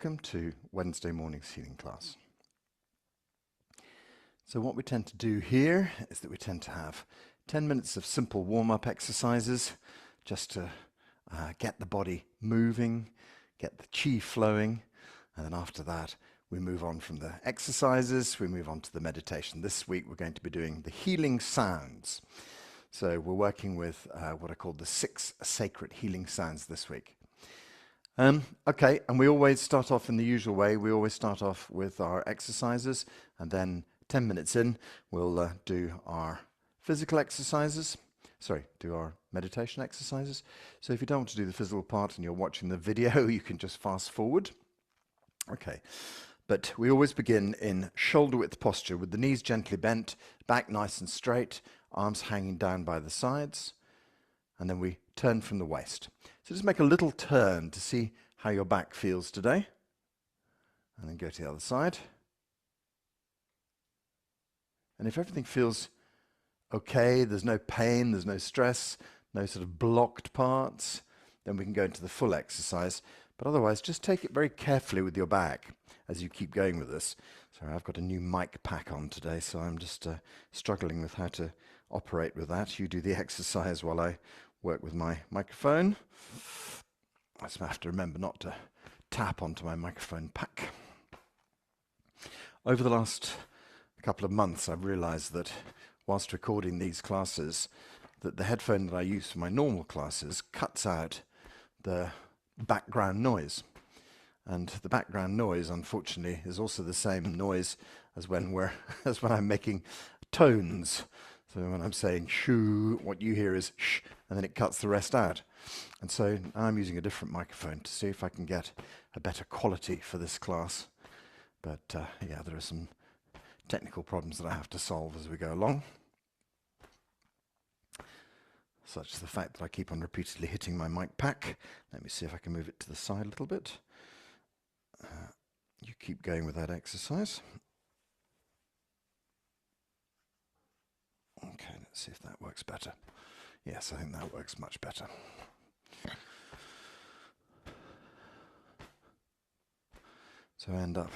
Welcome to Wednesday morning's healing class. So what we tend to do here is that we tend to have 10 minutes of simple warm-up exercises just to get the body moving, get the chi flowing, and then after that we move on from the exercises, we move on to the meditation. This week we're going to be doing the healing sounds. So we're working with what are called the 6 sacred healing sounds this week. Okay, and we always start off in the usual way. We always start off with our exercises, and then 10 minutes in, we'll do our physical exercises. Do our meditation exercises. So if you don't want to do the physical part and you're watching the video, you can just fast forward. Okay, but we always begin in shoulder width posture with the knees gently bent, back nice and straight, arms hanging down by the sides, and then we turn from the waist. So just make a little turn to see how your back feels today. And then go to the other side. And if everything feels okay, there's no pain, there's no stress, no sort of blocked parts, then we can go into the full exercise. But otherwise, just take it very carefully with your back as you keep going with this. Sorry, I've got a new mic pack on today, so I'm just struggling with how to operate with that. You do the exercise while I work with my microphone. I just have to remember not to tap onto my microphone pack. Over the last couple of months, I've realized that whilst recording these classes, that the headphone that I use for my normal classes cuts out the background noise. And the background noise, unfortunately, is also the same noise as when I'm making tones. So when I'm saying shoo, what you hear is sh, and then it cuts the rest out. And so I'm using a different microphone to see if I can get a better quality for this class. But yeah, there are some technical problems that I have to solve as we go along. Such as the fact that I keep on repeatedly hitting my mic pack. Let me see if I can move it to the side a little bit. You keep going with that exercise. Okay, let's see if that works better. Yes, I think that works much better. So I end up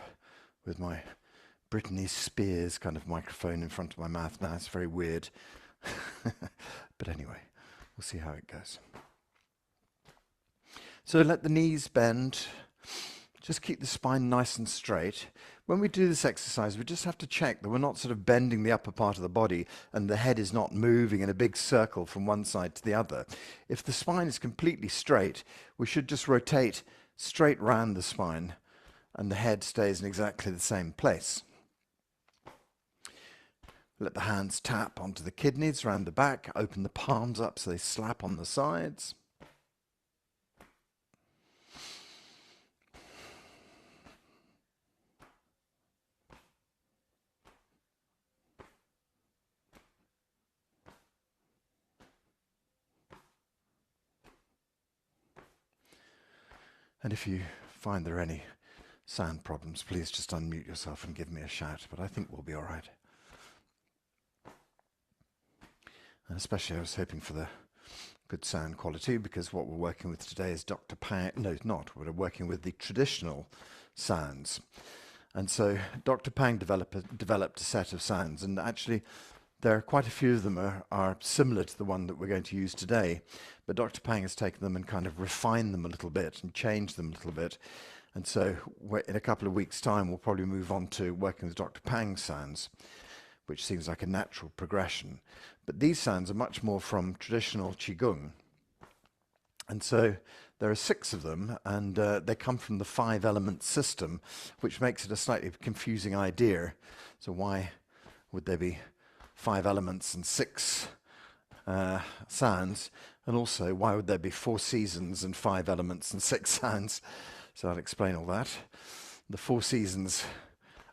with my Britney Spears kind of microphone in front of my mouth now. It's very weird. But anyway, we'll see how it goes. So let the knees bend. Just keep the spine nice and straight. When we do this exercise, we just have to check that we're not sort of bending the upper part of the body and the head is not moving in a big circle from one side to the other. If the spine is completely straight, we should just rotate straight round the spine and the head stays in exactly the same place. Let the hands tap onto the kidneys around the back. Open the palms up so they slap on the sides. And if you find there are any sound problems, please just unmute yourself and give me a shout, but I think we'll be all right. And especially I was hoping for the good sound quality, because what we're working with today is Dr. Pang, no, not, we're working with the traditional sounds. And so Dr. Pang developed a set of sounds, and actually there are quite a few of them are similar to the one that we're going to use today, but Dr. Pang has taken them and kind of refined them a little bit and changed them a little bit. And so in a couple of weeks' time, we'll probably move on to working with Dr. Pang's sounds, which seems like a natural progression. But these sounds are much more from traditional Qigong. And so there are 6 of them, and they come from the 5-element system, which makes it a slightly confusing idea. So why would there be 5 elements and 6 sounds? And also, why would there be 4 seasons and 5 elements and 6 sounds? So I'll explain all that. The 4 seasons,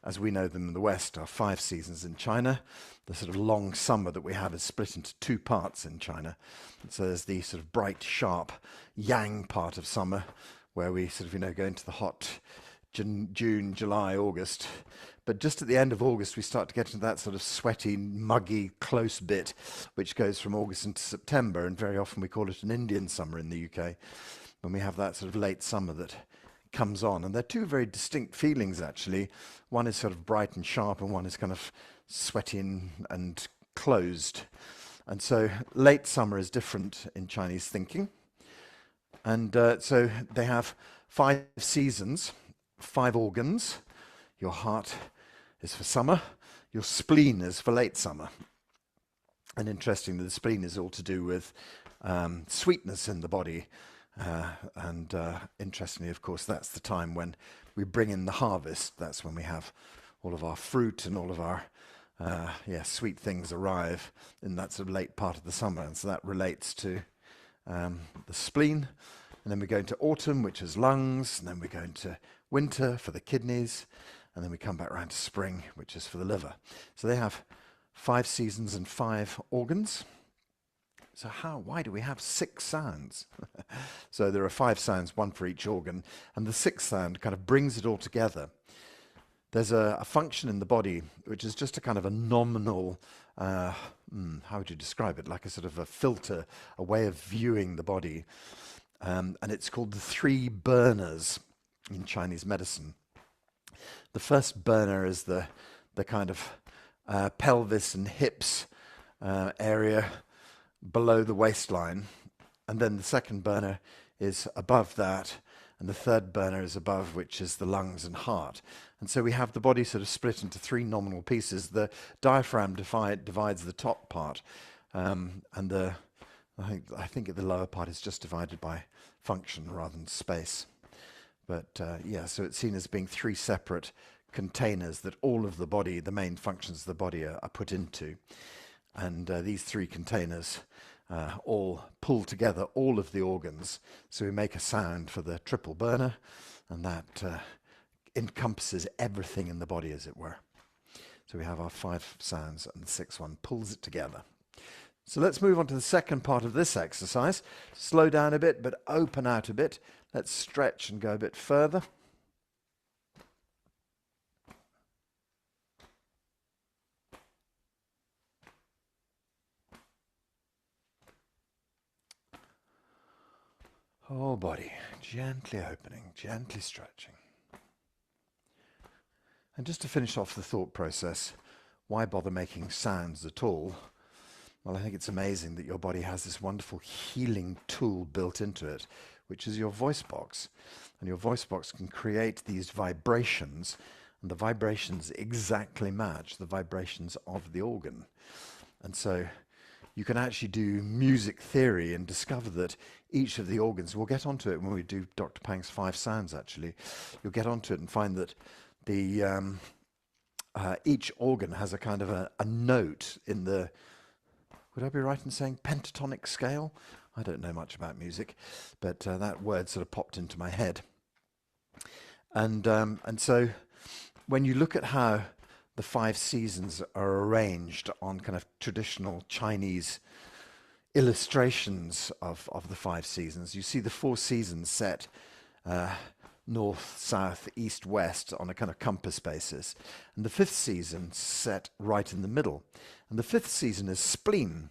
as we know them in the West, are 5 seasons in China. The sort of long summer that we have is split into 2 parts in China. And so there's the sort of bright, sharp yang part of summer, where we sort of, go into the hot June, July, August. But just at the end of August, we start to get into that sort of sweaty, muggy, close bit, which goes from August into September. And very often we call it an Indian summer in the UK, when we have that sort of late summer that comes on. And they're two very distinct feelings, actually. One is sort of bright and sharp, and one is kind of sweaty and closed. And so late summer is different in Chinese thinking. And so they have 5 seasons, 5 organs. Your heart is for summer. Your spleen is for late summer. And interestingly, the spleen is all to do with sweetness in the body. And interestingly, of course, that's the time when we bring in the harvest. That's when we have all of our fruit and all of our sweet things arrive in that sort of late part of the summer. And so that relates to the spleen. And then we go into autumn, which is lungs. And then we go into winter for the kidneys. And then we come back around to spring, which is for the liver. So they have 5 seasons and 5 organs. So why do we have 6 sounds? So there are 5 sounds, 1 for each organ. And the 6th sound kind of brings it all together. There's a function in the body, which is just a kind of a nominal, how would you describe it? Like a sort of a filter, a way of viewing the body. And it's called the 3 burners in Chinese medicine. The first burner is the kind of pelvis and hips area below the waistline. And then the second burner is above that. And the third burner is above, which is the lungs and heart. And so we have the body sort of split into 3 nominal pieces. The diaphragm divides the top part. And I think the lower part is just divided by function rather than space. But so it's seen as being 3 separate containers that all of the body, the main functions of the body are put into. And these 3 containers all pull together all of the organs. So we make a sound for the triple burner, and that encompasses everything in the body, as it were. So we have our 5 sounds, and the 6th one pulls it together. So let's move on to the second part of this exercise. Slow down a bit, but open out a bit. Let's stretch and go a bit further. Whole body, gently opening, gently stretching. And just to finish off the thought process, why bother making sounds at all? Well, I think it's amazing that your body has this wonderful healing tool built into it, which is your voice box. And your voice box can create these vibrations, and the vibrations exactly match the vibrations of the organ. And so you can actually do music theory and discover that each of the organs, we'll get onto it when we do Dr. Pang's 5 sounds actually, you'll get onto it and find that each organ has a kind of a note in the, would I be right in saying pentatonic scale? I don't know much about music, but that word sort of popped into my head. And so when you look at how the 5 seasons are arranged on kind of traditional Chinese illustrations of the 5 seasons, you see the 4 seasons set north, south, east, west on a kind of compass basis. And the 5th season set right in the middle. And the 5th season is spleen,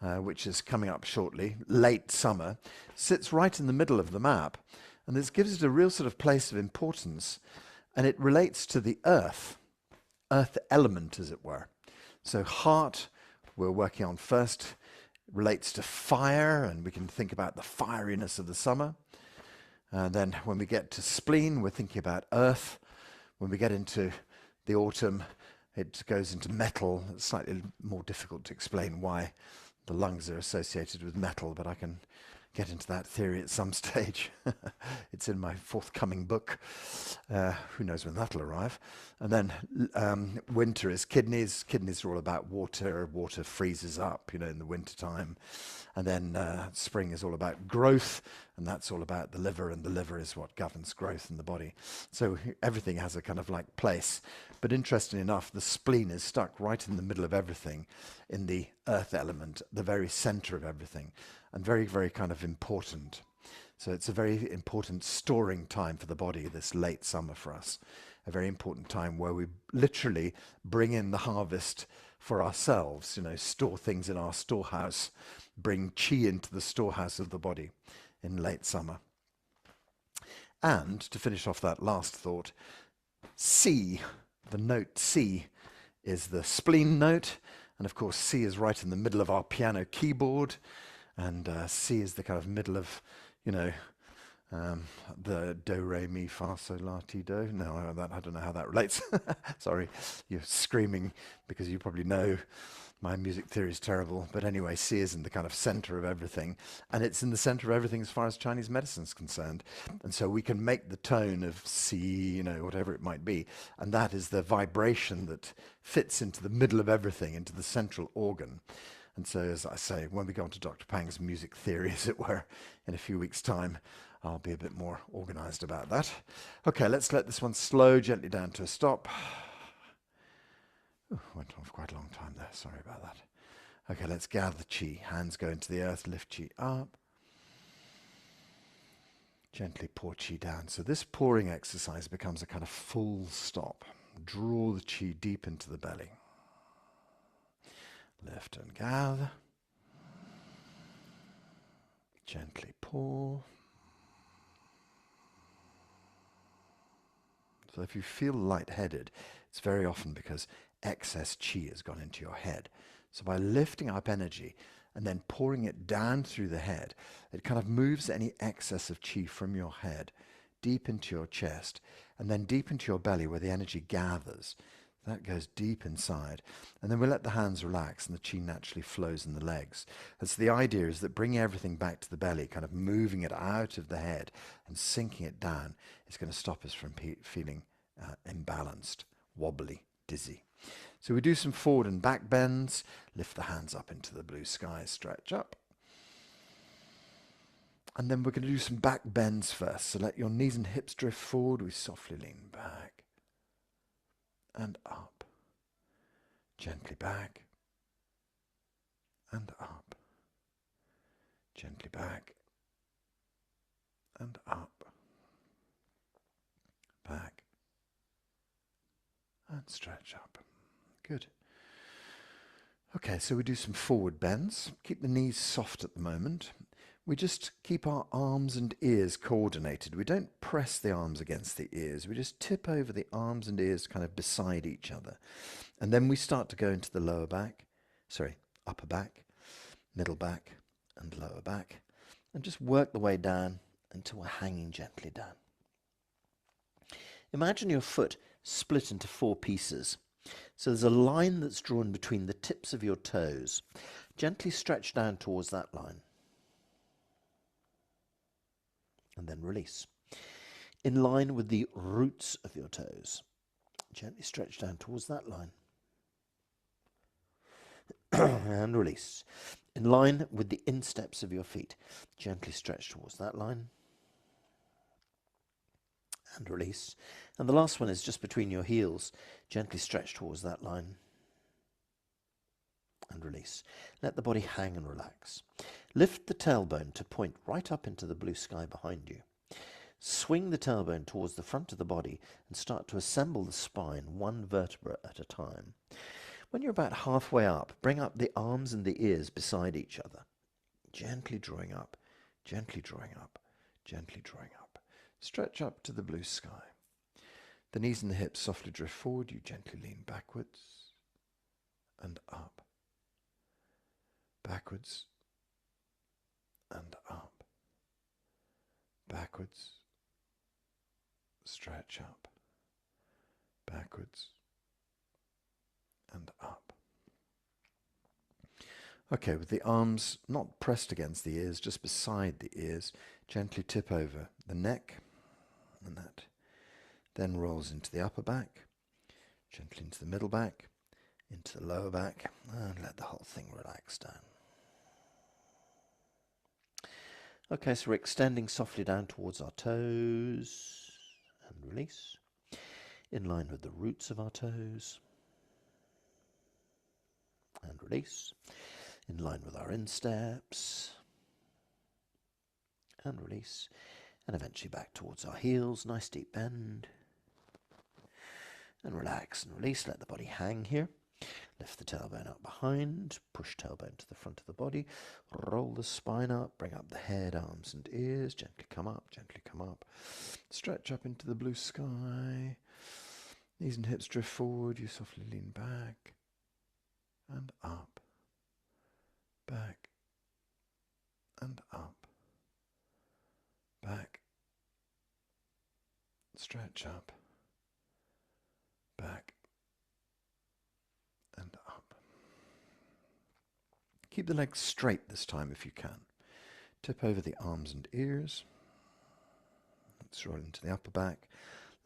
which is coming up shortly, late summer, sits right in the middle of the map. And this gives it a real sort of place of importance. And it relates to the earth element, as it were. So heart, we're working on first, relates to fire, and we can think about the fieriness of the summer. And then when we get to spleen, we're thinking about earth. When we get into the autumn, it goes into metal. It's slightly more difficult to explain why the lungs are associated with metal, but I can get into that theory at some stage. It's in my forthcoming book. Who knows when that'll arrive. And then winter is kidneys. Kidneys are all about water. Water freezes up, in the winter time. And then spring is all about growth, and that's all about the liver, and the liver is what governs growth in the body. So everything has a kind of like place. But interestingly enough, the spleen is stuck right in the middle of everything, in the earth element, the very center of everything, and very, very kind of important. So it's a very important storing time for the body, this late summer for us. A very important time where we literally bring in the harvest for ourselves, store things in our storehouse, bring qi into the storehouse of the body in late summer. And to finish off that last thought, C, the note C, is the spleen note. And of course, C is right in the middle of our piano keyboard. And C is the kind of middle of, you know, the do, re, mi, fa, sol, la, ti, do. No, I don't know how that relates. Sorry, you're screaming because you probably know my music theory is terrible. But anyway, C is in the kind of center of everything. And it's in the center of everything as far as Chinese medicine is concerned. And so we can make the tone of C, you know, whatever it might be. And that is the vibration that fits into the middle of everything, into the central organ. And so, as I say, when we go on to Dr. Pang's music theory, as it were, in a few weeks' time, I'll be a bit more organized about that. Okay, let's let this one slow gently down to a stop. Ooh, went on for quite a long time there. Sorry about that. Okay, let's gather the qi. Hands go into the earth, lift qi up. Gently pour qi down. So this pouring exercise becomes a kind of full stop. Draw the qi deep into the belly. Lift and gather. Gently pour. So if you feel lightheaded, it's very often because excess qi has gone into your head. So by lifting up energy and then pouring it down through the head, it kind of moves any excess of qi from your head deep into your chest and then deep into your belly where the energy gathers. That goes deep inside. And then we let the hands relax and the qi naturally flows in the legs. And so the idea is that bringing everything back to the belly, kind of moving it out of the head and sinking it down, is going to stop us from feeling imbalanced, wobbly, dizzy. So we do some forward and back bends. Lift the hands up into the blue sky, stretch up. And then we're going to do some back bends first. So let your knees and hips drift forward. We softly lean back and up. Gently back and up. Gently back and up. Back and stretch up. Good. Okay, so we do some forward bends. Keep the knees soft at the moment. We just keep our arms and ears coordinated. We don't press the arms against the ears. We just tip over the arms and ears kind of beside each other. And then we start to go into the upper back, middle back, and lower back. And just work the way down until we're hanging gently down. Imagine your foot split into 4 pieces. So there's a line that's drawn between the tips of your toes. Gently stretch down towards that line. And then release. In line with the roots of your toes. Gently stretch down towards that line. And release. In line with the insteps of your feet. Gently stretch towards that line. And release. And the last one is just between your heels. Gently stretch towards that line. And release. Let the body hang and relax. Lift the tailbone to point right up into the blue sky behind you. Swing the tailbone towards the front of the body and start to assemble the spine one vertebra at a time. When you're about halfway up, bring up the arms and the ears beside each other. Gently drawing up, gently drawing up, gently drawing up. Stretch up to the blue sky. The knees and the hips softly drift forward. You gently lean backwards and up. Backwards and up. Backwards. Stretch up. Backwards and up. Okay, with the arms not pressed against the ears, just beside the ears, gently tip over the neck, and that then rolls into the upper back, gently into the middle back, into the lower back, and let the whole thing relax down. Okay, so we're extending softly down towards our toes, and release, in line with the roots of our toes, and release, in line with our insteps, and release, and eventually back towards our heels, nice deep bend, and relax and release, let the body hang here. Lift the tailbone up behind, push tailbone to the front of the body, roll the spine up, bring up the head, arms and ears, gently come up, stretch up into the blue sky, knees and hips drift forward, you softly lean back and up, back and up, back, stretch up, back and up. Keep the legs straight this time if you can. Tip over the arms and ears. Let's roll into the upper back.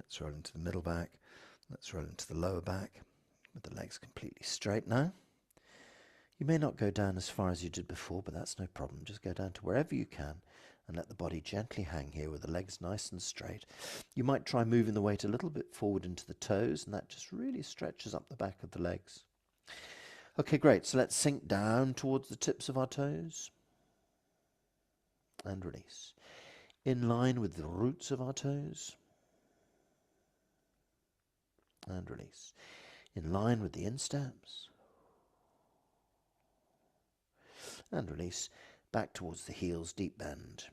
Let's roll into the middle back. Let's roll into the lower back with the legs completely straight now. You may not go down as far as you did before, but that's no problem. Just go down to wherever you can and let the body gently hang here with the legs nice and straight. You might try moving the weight a little bit forward into the toes, and that just really stretches up the back of the legs. Okay, great. So let's sink down towards the tips of our toes and release. In line with the roots of our toes and release. In line with the insteps and release. Back towards the heels, deep bend.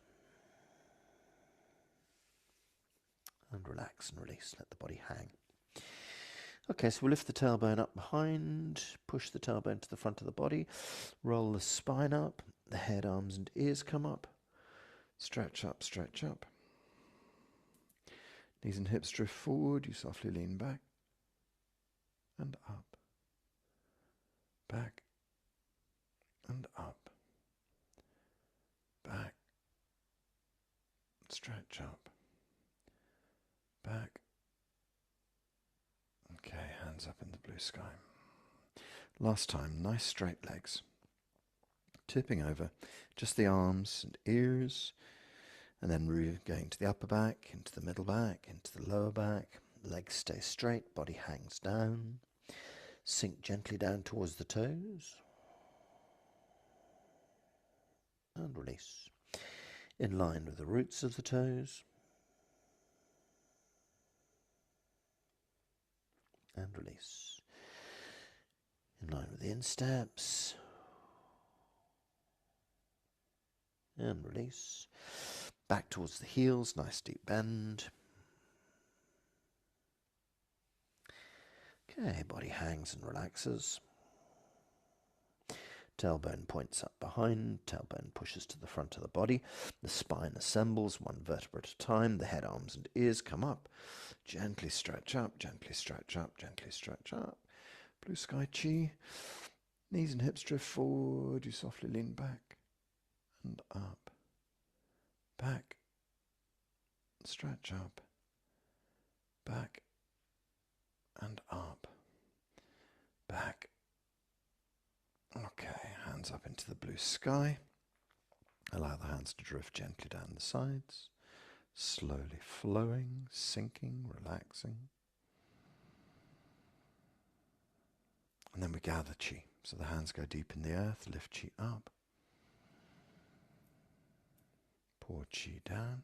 And relax and release. Let the body hang. Okay, so we'll lift the tailbone up behind, push the tailbone to the front of the body, roll the spine up, the head, arms and ears come up, stretch up, stretch up. Knees and hips drift forward, you softly lean back and up, back and up, back, stretch up, back. Okay, hands up in the blue sky. Last time, nice straight legs. Tipping over, just the arms and ears, and then going to the upper back, into the middle back, into the lower back. Legs stay straight, body hangs down. Sink gently down towards the toes. And release. In line with the roots of the toes. And release. In line with the insteps. And release. Back towards the heels, nice deep bend. Okay, body hangs and relaxes. Tailbone points up behind, tailbone pushes to the front of the body. The spine assembles one vertebra at a time. The head, arms and ears come up. Gently stretch up, gently stretch up, gently stretch up. Blue sky chi. Knees and hips drift forward. You softly lean back and up. Back. Stretch up. Back and up. Back. Okay, hands up into the blue sky. Allow the hands to drift gently down the sides, slowly flowing, sinking, relaxing. And then we gather chi. So the hands go deep in the earth, lift chi up. Pour chi down,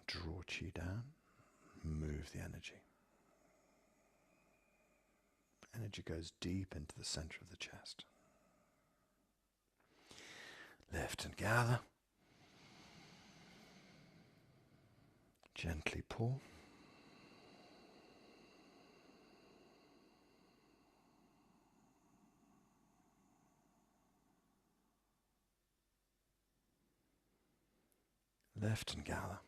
draw chi down, move the energy. Energy goes deep into the center of the chest. Lift and gather. Gently pull. Lift and gather.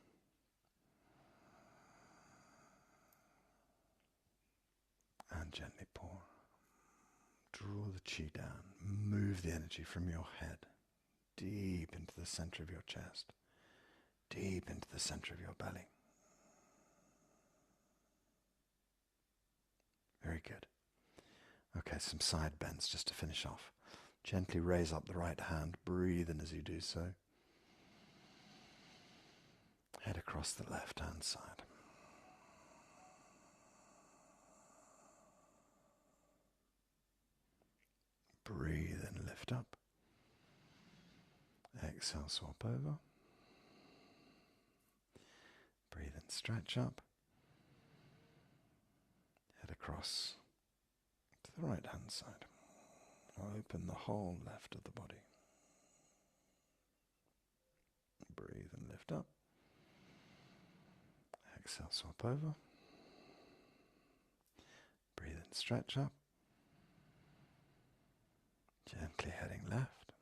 And gently pour. Draw the chi down. Move the energy from your head deep into the center of your chest, deep into the center of your belly. Very good. Okay, some side bends just to finish off. Gently raise up the right hand. Breathe in as you do so. Head across the left hand side. Breathe and lift up. Exhale, swap over. Breathe and stretch up. Head across to the right hand side. Open the whole left of the body. Breathe and lift up. Exhale, swap over. Breathe and stretch up. Gently heading left.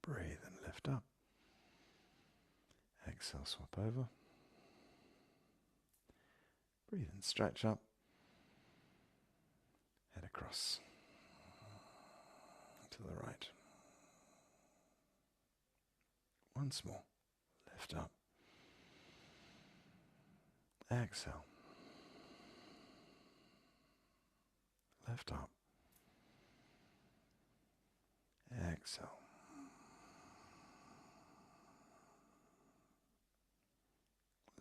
Breathe and lift up. Exhale, swap over. Breathe and stretch up. Head across to the right. Once more. Lift up. Exhale. Lift up. Exhale.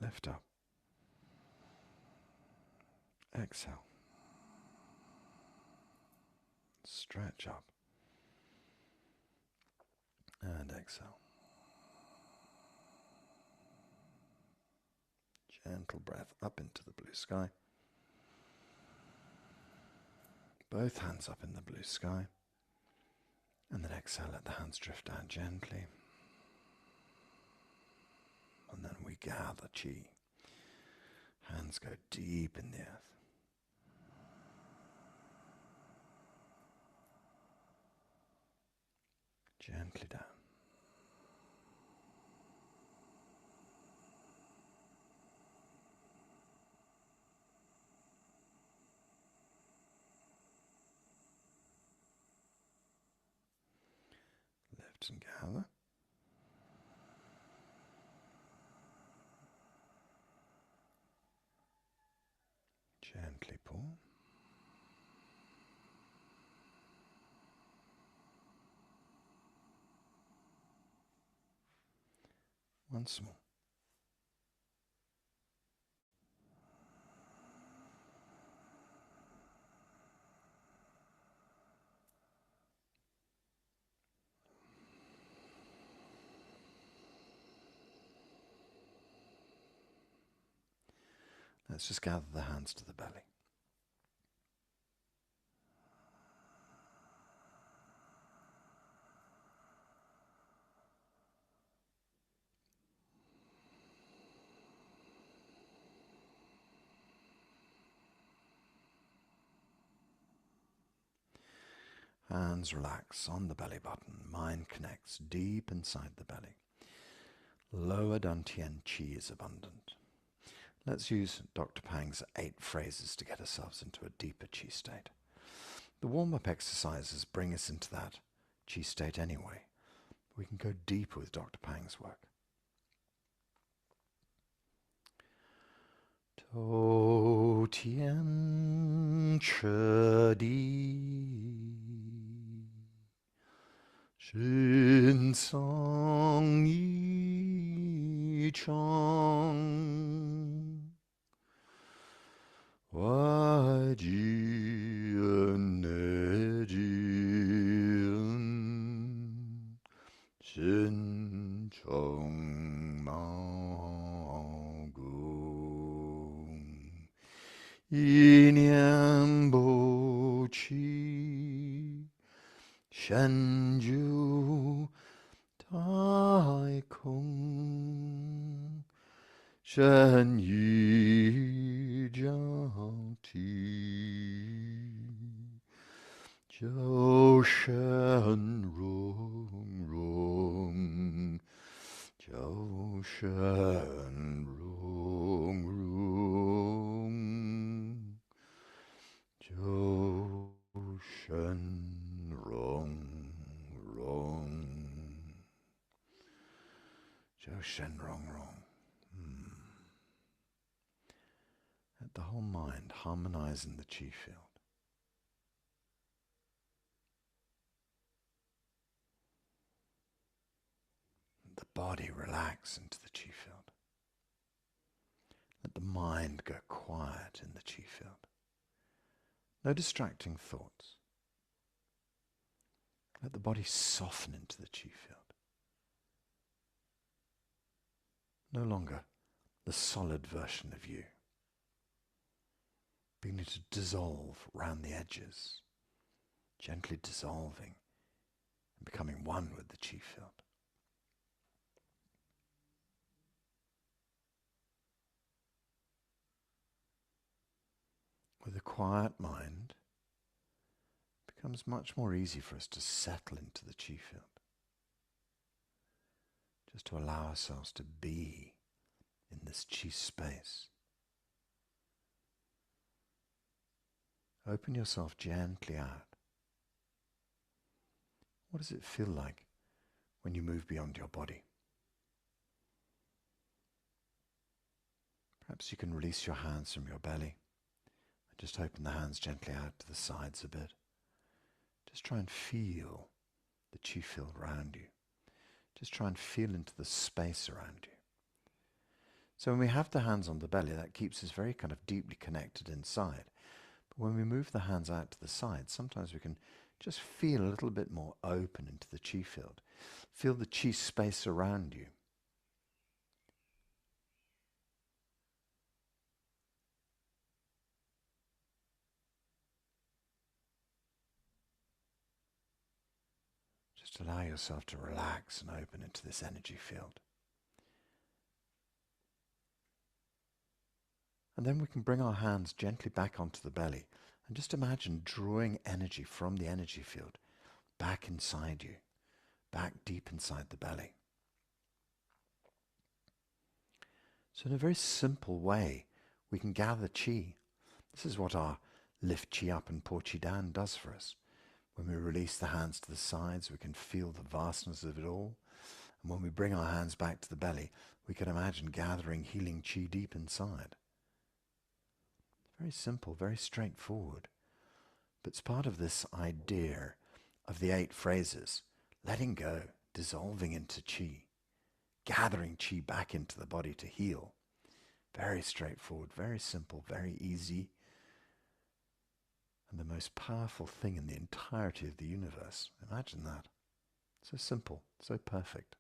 Lift up. Exhale. Stretch up. And exhale. Gentle breath up into the blue sky. Both hands up in the blue sky. And then exhale, let the hands drift down gently. And then we gather chi. Hands go deep in the earth. Gently down. Lift and gather. Gently pull. Once more. Let's just gather the hands to the belly. Hands relax on the belly button. Mind connects deep inside the belly. Lower Dantian Qi is abundant. Let's use Dr. Pang's 8 phrases to get ourselves into a deeper Qi state. The warm-up exercises bring us into that Qi state anyway. We can go deeper with Dr. Pang's work. To Tian Che Di Shin Song Yi Chang Wai Ji Ne Ji Shin Chong Mao Gu Yi Nian Bo Qi Shen Ju Tai Kung Shen Yi Jiao Ti Jiao Shen Rong Rong Jiao Shen Rong Rong Jiao Shen Rong Rong Jiao Shen Rong Rong. Let the whole mind harmonize in the Qi field. The body relax into the Qi field. Let the mind go quiet in the Qi field. No distracting thoughts. Let the body soften into the Qi field. No longer the solid version of you, beginning to dissolve round the edges, gently dissolving and becoming one with the chi field. With a quiet mind, it becomes much more easy for us to settle into the chi field. Just to allow ourselves to be in this chi space. Open yourself gently out. What does it feel like when you move beyond your body? Perhaps you can release your hands from your belly and just open the hands gently out to the sides a bit. Just try and feel the chi field around you. Just try and feel into the space around you. So when we have the hands on the belly, that keeps us very kind of deeply connected inside. But when we move the hands out to the side, sometimes we can just feel a little bit more open into the chi field. Feel the chi space around you. Just allow yourself to relax and open into this energy field. And then we can bring our hands gently back onto the belly and just imagine drawing energy from the energy field back inside you, back deep inside the belly. So in a very simple way, we can gather chi. This is what our lift chi up and pour chi down does for us. When we release the hands to the sides, we can feel the vastness of it all. And when we bring our hands back to the belly, we can imagine gathering healing chi deep inside. Very simple, very straightforward. But it's part of this idea of the 8 phrases, letting go, dissolving into chi, gathering chi back into the body to heal. Very straightforward, very simple, very easy. And the most powerful thing in the entirety of the universe. Imagine that. So simple, so perfect.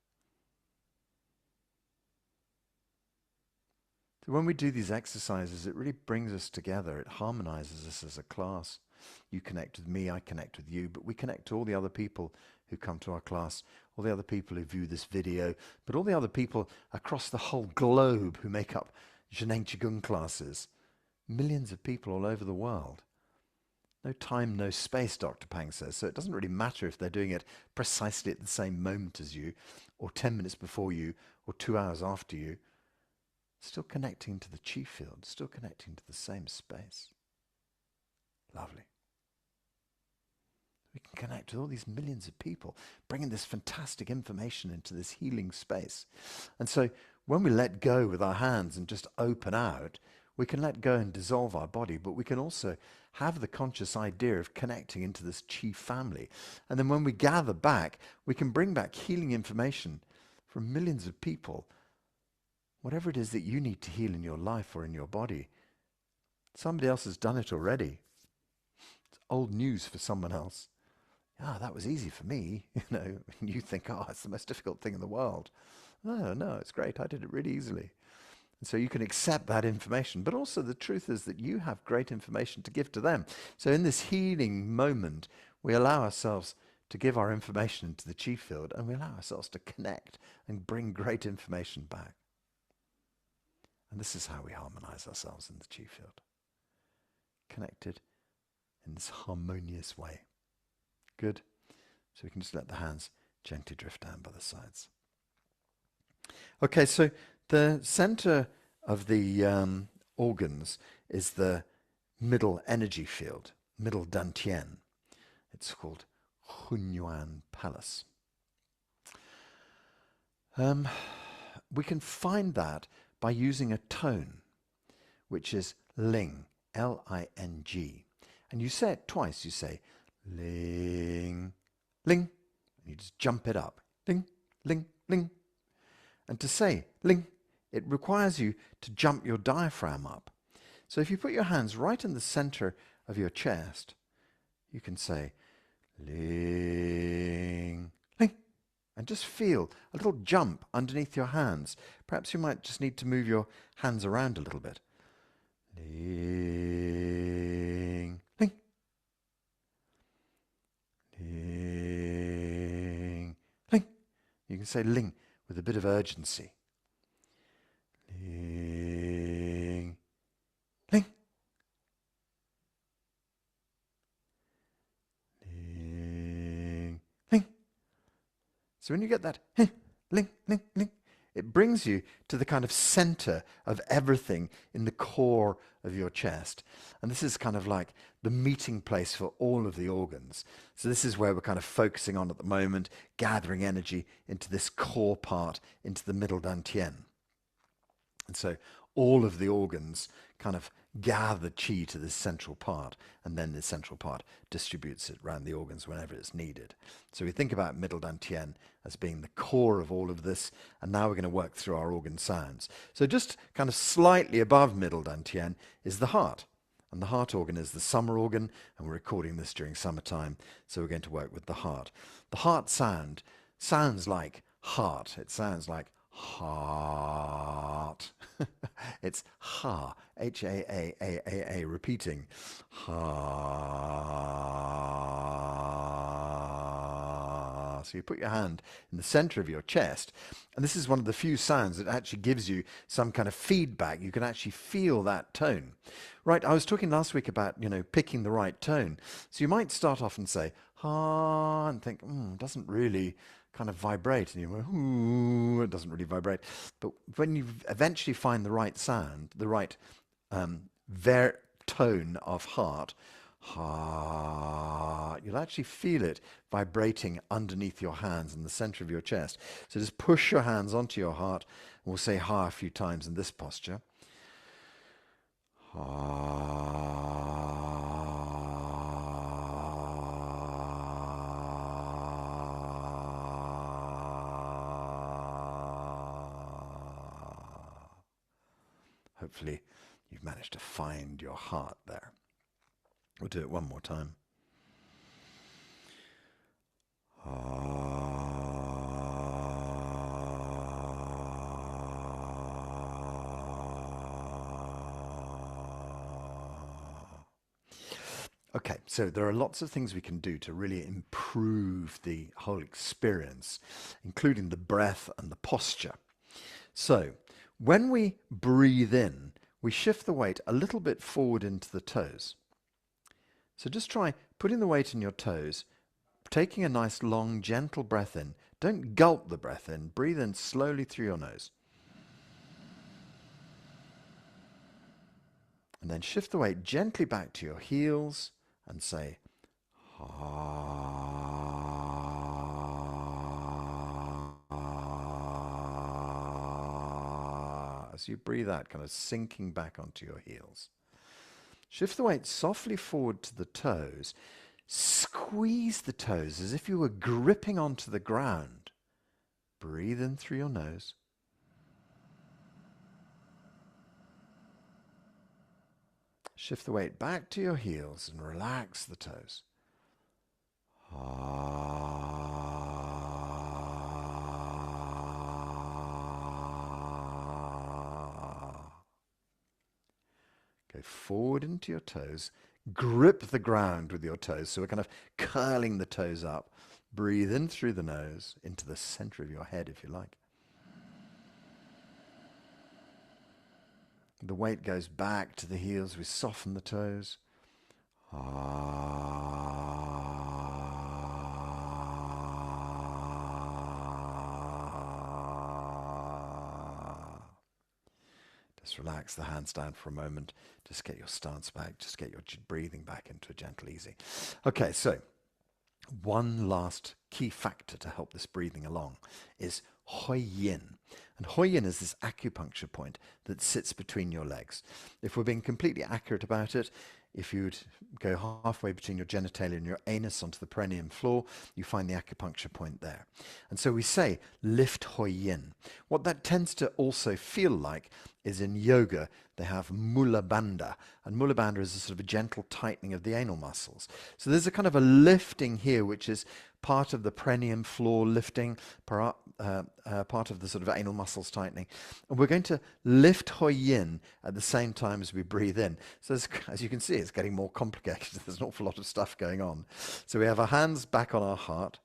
So when we do these exercises, it really brings us together. It harmonizes us as a class. You connect with me, I connect with you, but we connect to all the other people who come to our class, all the other people who view this video, but all the other people across the whole globe who make up 𝐬𝐤 Qigong classes. Millions of people all over the world. No time, no space, Dr. Pang says, so it doesn't really matter if they're doing it precisely at the same moment as you, or 10 minutes before you, or 2 hours after you. Still connecting to the chi field, still connecting to the same space. Lovely. We can connect with all these millions of people, bringing this fantastic information into this healing space. And so when we let go with our hands and just open out, we can let go and dissolve our body, but we can also have the conscious idea of connecting into this chi family. And then when we gather back, we can bring back healing information from millions of people. Whatever it is that you need to heal in your life or in your body, somebody else has done it already. It's old news for someone else. Ah, that was easy for me. You think, oh, it's the most difficult thing in the world. No, it's great. I did it really easily. And so you can accept that information. But also the truth is that you have great information to give to them. So in this healing moment, we allow ourselves to give our information into the chi field, and we allow ourselves to connect and bring great information back. And this is how we harmonize ourselves in the chi field. Connected in this harmonious way. Good. So we can just let the hands gently drift down by the sides. Okay, so the center of the organs is the middle energy field, middle dantian. It's called Hunyuan Palace. We can find that by using a tone, which is ling, L-I-N-G. And you say it twice. You say ling, ling. And you just jump it up. Ling, ling, ling. And to say ling, it requires you to jump your diaphragm up. So if you put your hands right in the center of your chest, you can say ling, ling. and just feel a little jump underneath your hands. Perhaps you might just need to move your hands around a little bit. Ling, ling. Ling, ling. You can say ling with a bit of urgency. Ling, ling. Ling, ling. So when you get that ling, ling, ling, it brings you to the kind of center of everything in the core of your chest. And this is kind of like the meeting place for all of the organs. So this is where we're kind of focusing on at the moment, gathering energy into this core part, into the middle dantian. And so all of the organs kind of gather chi to this central part, and then the central part distributes it around the organs whenever it's needed. So we think about middle dantian as being the core of all of this, and now we're going to work through our organ sounds. So just kind of slightly above middle dantian is the heart, and the heart organ is the summer organ, and we're recording this during summertime, so we're going to work with the heart. The heart sound sounds like heart. It sounds like heart. It's ha, H-A-A-A-A-A, repeating ha. So you put your hand in the center of your chest, and this is one of the few sounds that actually gives you some kind of feedback. You can actually feel that tone. Right, I was talking last week about, picking the right tone. So you might start off and say ha, and think, doesn't really kind of vibrate, and you go, ooh, it doesn't really vibrate. But when you eventually find the right sound, the right tone of heart, ha, you'll actually feel it vibrating underneath your hands in the center of your chest. So just push your hands onto your heart, and we'll say ha a few times in this posture. Ha. Hopefully you've managed to find your heart there. We'll do it one more time. Okay, so there are lots of things we can do to really improve the whole experience, including the breath and the posture. So when we breathe in, we shift the weight a little bit forward into the toes. So just try putting the weight in your toes, taking a nice long gentle breath in. Don't gulp the breath in. Breathe in slowly through your nose. And then shift the weight gently back to your heels and say ha. As you breathe out, kind of sinking back onto your heels. Shift the weight softly forward to the toes. Squeeze the toes as if you were gripping onto the ground. Breathe in through your nose. Shift the weight back to your heels and relax the toes. Go forward into your toes. Grip the ground with your toes. So we're kind of curling the toes up. Breathe in through the nose into the center of your head if you like. The weight goes back to the heels. We soften the toes. Just relax the hands down for a moment. Just get your stance back. Just get your breathing back into a gentle easy. Okay, so one last key factor to help this breathing along is 𝐸𝐸. And 𝐸𝐸 is this acupuncture point that sits between your legs. If we're being completely accurate about it, if you'd go halfway between your genitalia and your anus onto the perineum floor, you find the acupuncture point there. And so we say, lift 𝐸𝐸. What that tends to also feel like is in yoga, they have mula bandha. And mula bandha is a sort of a gentle tightening of the anal muscles. So there's a kind of a lifting here, which is part of the perineum floor lifting, part of the sort of anal muscles tightening. And we're going to lift Hoi Yin at the same time as we breathe in. So as you can see, it's getting more complicated. There's an awful lot of stuff going on. So we have our hands back on our heart.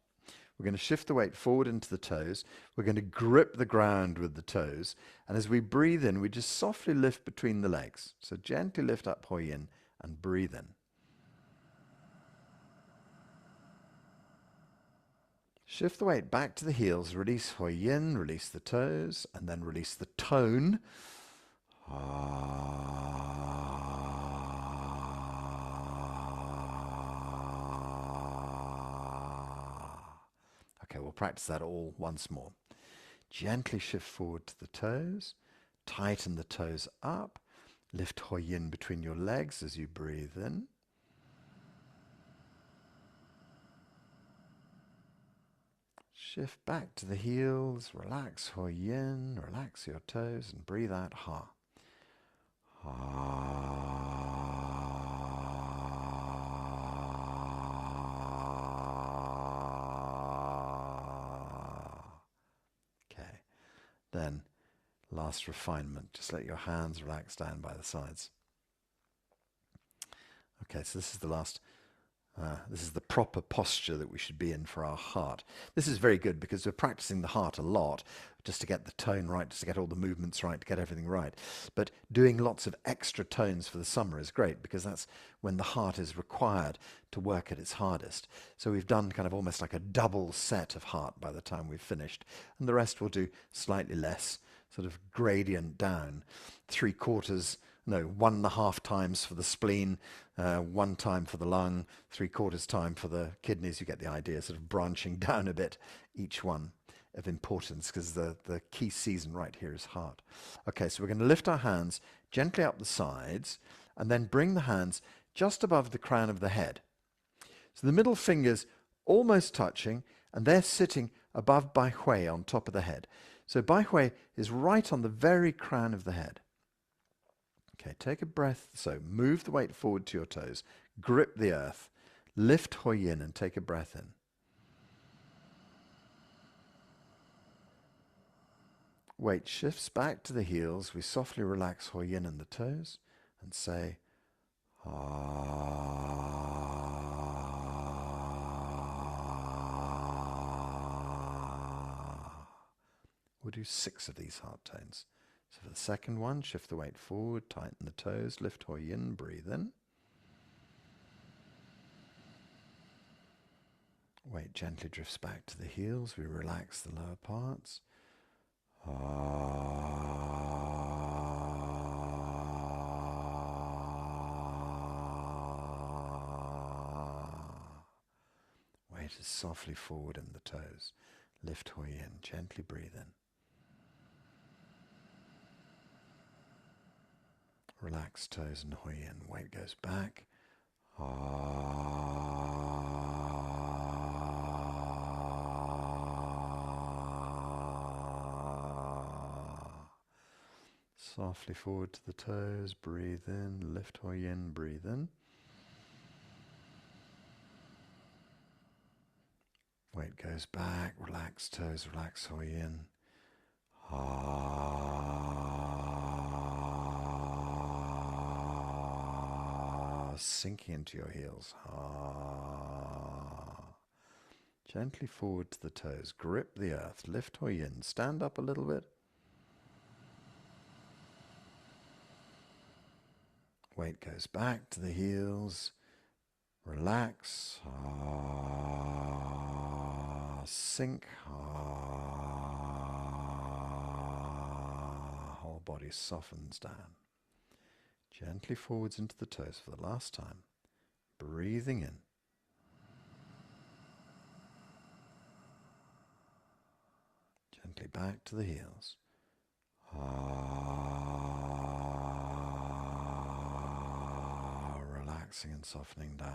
We're going to shift the weight forward into the toes. We're going to grip the ground with the toes. And as we breathe in, we just softly lift between the legs. So gently lift up Hoi Yin and breathe in. Shift the weight back to the heels. Release Hoi Yin, release the toes, and then release the tone. Okay, we'll practice that all once more. Gently shift forward to the toes, tighten the toes up, lift Hoi Yin between your legs as you breathe in. Shift back to the heels, relax Hoi Yin, relax your toes, and breathe out Ha. Okay, then last refinement, just let your hands relax down by the sides. Okay, so this is the last. This is the proper posture that we should be in for our heart. This is very good because we're practicing the heart a lot just to get the tone right, just to get all the movements right, to get everything right. But doing lots of extra tones for the summer is great because that's when the heart is required to work at its hardest. So we've done kind of almost like a double set of heart by the time we've finished. And the rest we'll do slightly less, sort of gradient down, 1.5 times for the spleen, 1 time for the lung, 3/4 time for the kidneys. You get the idea, sort of branching down a bit, each one of importance, because the key season right here is heart. Okay, so we're going to lift our hands gently up the sides and then bring the hands just above the crown of the head. So the middle fingers almost touching, and they're sitting above Bai Hui on top of the head. So Bai Hui is right on the very crown of the head. Okay, take a breath. So move the weight forward to your toes. Grip the earth. Lift Hoi Yin and take a breath in. Weight shifts back to the heels. We softly relax Hoi Yin and the toes and say, We'll do 6 of these heart tones. So for the second one, shift the weight forward, tighten the toes, lift Hoi Yin, breathe in. Weight gently drifts back to the heels. We relax the lower parts. Weight is softly forward in the toes. Lift Hoi Yin, gently breathe in. Relax toes and Hoi Yin. Weight goes back. Softly forward to the toes. Breathe in. Lift Hoi Yin. Breathe in. Weight goes back. Relax toes. Relax Hoi Yin. Sinking into your heels. Gently forward to the toes. Grip the earth. Lift Hoi Yin. Stand up a little bit. Weight goes back to the heels. Relax. Sink. Whole body softens down. Gently forwards into the toes for the last time. Breathing in. Gently back to the heels. Relaxing and softening down.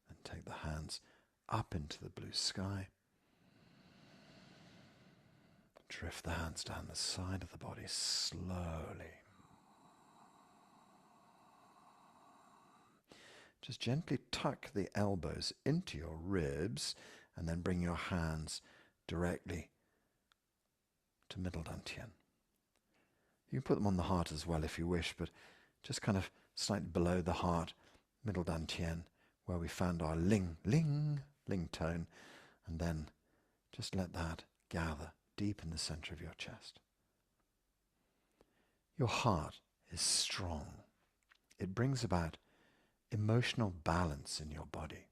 And take the hands up into the blue sky. Drift the hands down the side of the body slowly. Just gently tuck the elbows into your ribs and then bring your hands directly to middle dantian. You can put them on the heart as well if you wish, but just kind of slightly below the heart, middle dantian, where we found our ling tone, and then just let that gather deep in the center of your chest. Your heart is strong. It brings about emotional balance in your body.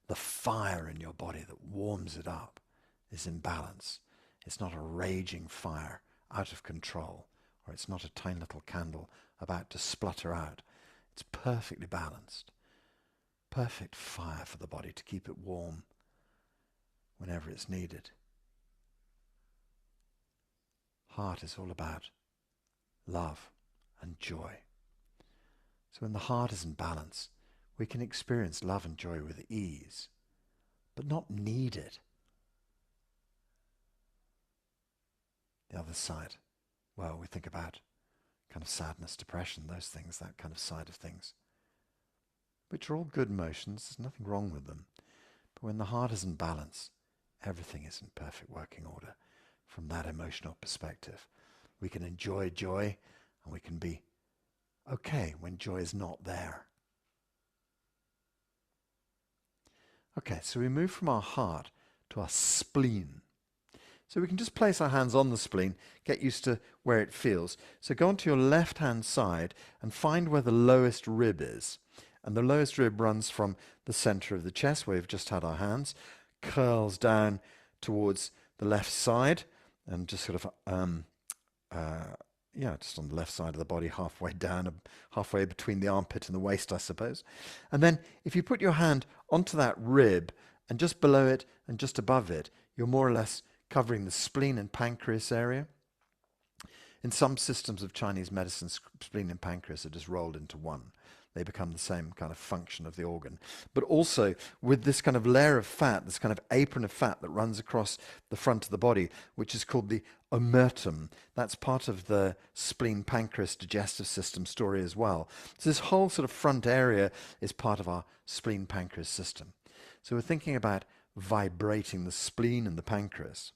The fire in your body that warms it up is in balance. It's not a raging fire out of control, or it's not a tiny little candle about to splutter out. It's perfectly balanced. Perfect fire for the body to keep it warm whenever it's needed. Heart is all about love and joy. So when the heart is in balance, we can experience love and joy with ease, but not need it. The other side, well, we think about kind of sadness, depression, those things, that kind of side of things, which are all good emotions. There's nothing wrong with them. But when the heart is in balance, everything is in perfect working order from that emotional perspective. We can enjoy joy, and we can be okay when joy is not there. Okay, so we move from our heart to our spleen. So we can just place our hands on the spleen, get used to where it feels. So go onto your left-hand side and find where the lowest rib is. And the lowest rib runs from the center of the chest, where we've just had our hands, curls down towards the left side, and just sort of, just on the left side of the body, halfway down, halfway between the armpit and the waist, I suppose. And then if you put your hand onto that rib, and just below it and just above it, you're more or less covering the spleen and pancreas area. In some systems of Chinese medicine, spleen and pancreas are just rolled into one. They become the same kind of function of the organ. But also with this kind of layer of fat, this kind of apron of fat that runs across the front of the body, which is called the omertum. That's part of the spleen, pancreas, digestive system story as well. So this whole sort of front area is part of our spleen, pancreas system. So we're thinking about vibrating the spleen and the pancreas.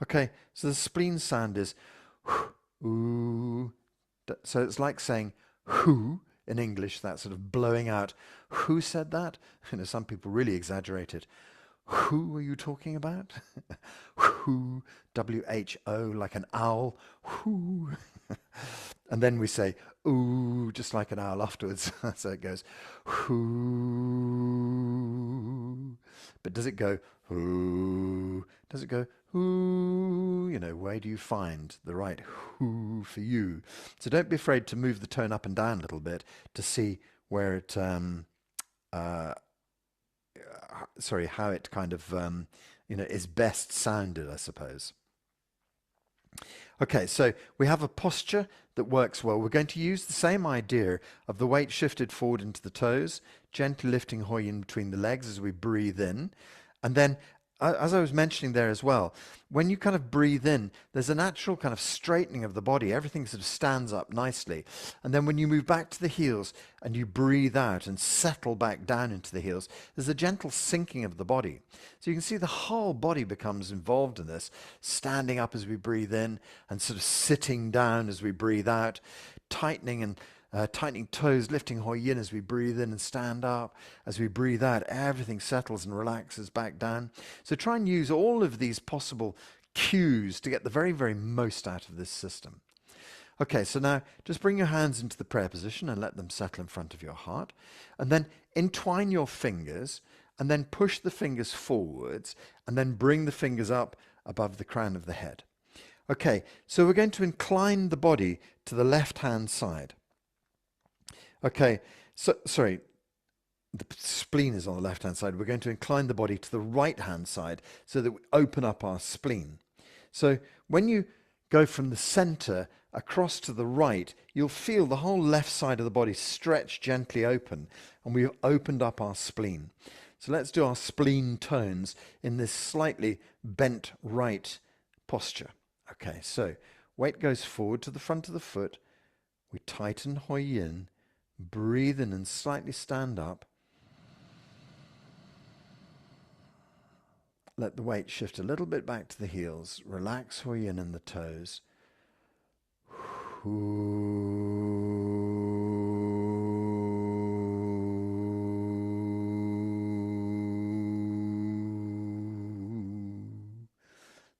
Okay, so the spleen sound is ooh. So it's like saying who in English, that sort of blowing out. Who said that? You know, some people really exaggerate it. Who are you talking about? Who, W-H-O, like an owl. Who. And then we say ooh, just like an owl afterwards. So it goes who. But does it go who? Does it go who? You know, where do you find the right who for you? So don't be afraid to move the tone up and down a little bit to see where it, how it kind of, is best sounded, I suppose. Okay, so we have a posture that works well. We're going to use the same idea of the weight shifted forward into the toes, gently lifting hoi yin between the legs as we breathe in. And then, as I was mentioning there as well, when you kind of breathe in, there's a natural kind of straightening of the body. Everything sort of stands up nicely. And then when you move back to the heels and you breathe out and settle back down into the heels, there's a gentle sinking of the body. So you can see the whole body becomes involved in this, standing up as we breathe in and sort of sitting down as we breathe out, tightening toes, lifting hoi yin as we breathe in and stand up. As we breathe out, everything settles and relaxes back down. So try and use all of these possible cues to get the very, very most out of this system. Okay, so now just bring your hands into the prayer position and let them settle in front of your heart. And then entwine your fingers and then push the fingers forwards and then bring the fingers up above the crown of the head. Okay, so we're going to incline the body to the left-hand side. Okay, so, sorry, the spleen is on the left-hand side. We're going to incline the body to the right-hand side so that we open up our spleen. So when you go from the center across to the right, you'll feel the whole left side of the body stretch gently open, and we've opened up our spleen. So let's do our spleen tones in this slightly bent right posture. Okay, so weight goes forward to the front of the foot. We tighten 𝐜𝐸𝐸, breathe in and slightly stand up. Let the weight shift a little bit back to the heels. Relax 𝐜𝐸𝐸 in the toes.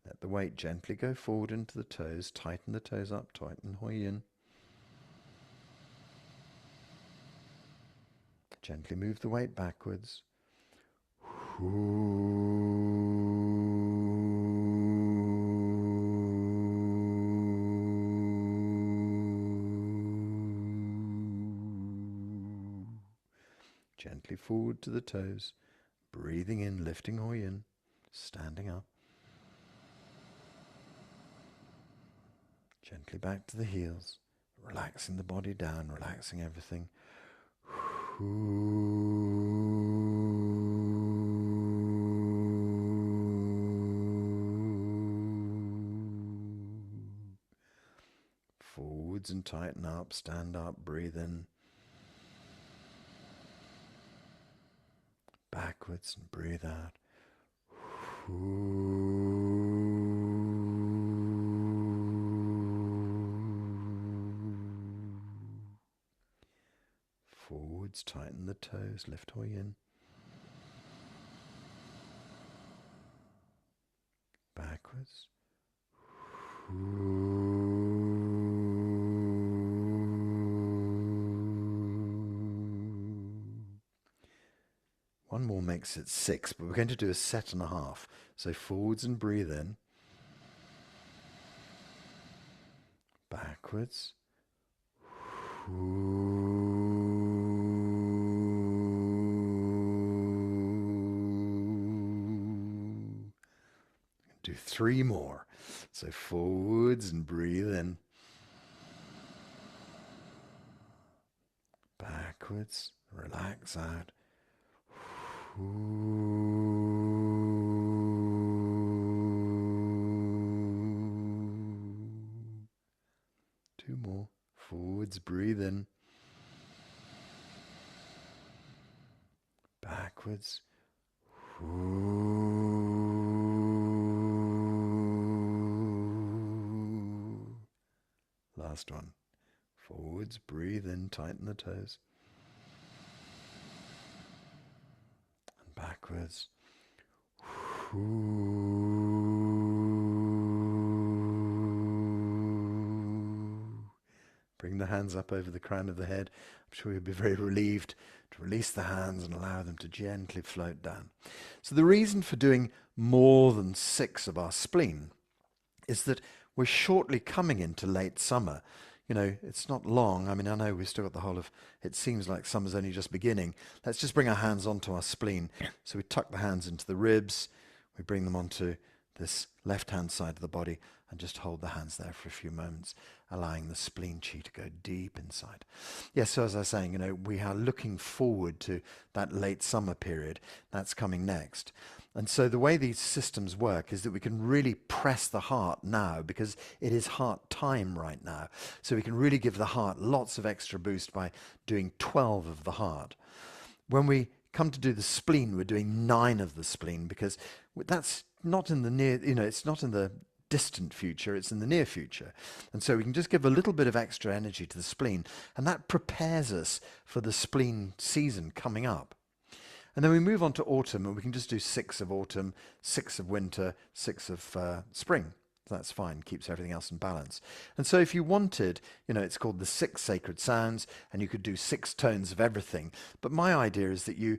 Let the weight gently go forward into the toes. Tighten the toes up. Tighten 𝐜𝐸𝐸. Gently move the weight backwards. Gently forward to the toes. Breathing in, lifting 𝐜𝐸𝐸, standing up. Gently back to the heels. Relaxing the body down, relaxing everything. Forwards and tighten up, stand up, breathe in. Backwards and breathe out. Forwards, tighten the toes, lift 𝐜𝐸𝐸. Backwards. One more makes it 6, but we're going to do a set and a half. So forwards and breathe in. Backwards. Do 3 more. So forwards and breathe in. Backwards. Relax out. 2 more. Forwards, breathe in. Backwards. Last one. Forwards, breathe in, tighten the toes. And backwards. Bring the hands up over the crown of the head. I'm sure you'll be very relieved to release the hands and allow them to gently float down. So the reason for doing more than 6 of our spleen is that we're shortly coming into late summer. You know, it's not long. I mean, I know we've still got the whole of, it seems like summer's only just beginning. Let's just bring our hands onto our spleen. So we tuck the hands into the ribs. We bring them onto this left-hand side of the body and just hold the hands there for a few moments, allowing the spleen chi to go deep inside. Yes, so as I was saying, you know, we are looking forward to that late summer period. That's coming next. And so the way these systems work is that we can really press the heart now because it is heart time right now. So we can really give the heart lots of extra boost by doing 12 of the heart. When we come to do the spleen, we're doing 9 of the spleen because that's not in the near, you know, it's not in the distant future, it's in the near future. And so we can just give a little bit of extra energy to the spleen, and that prepares us for the spleen season coming up. And then we move on to autumn, and we can just do 6 of autumn, 6 of winter, 6 of spring. That's fine, keeps everything else in balance. And so if you wanted, you know, it's called the 6 sacred sounds, and you could do 6 tones of everything. But my idea is that you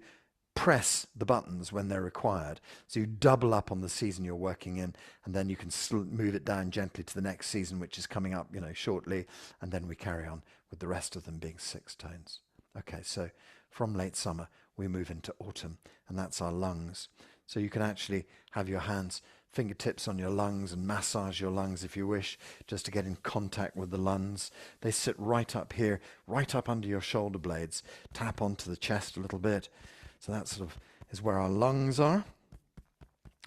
press the buttons when they're required. So you double up on the season you're working in, and then you can move it down gently to the next season, which is coming up, you know, shortly. And then we carry on with the rest of them being 6 tones. Okay, so from late summer, we move into autumn, and that's our lungs. So you can actually have your hands, fingertips on your lungs and massage your lungs if you wish, just to get in contact with the lungs. They sit right up here, right up under your shoulder blades. Tap onto the chest a little bit. So that sort of is where our lungs are.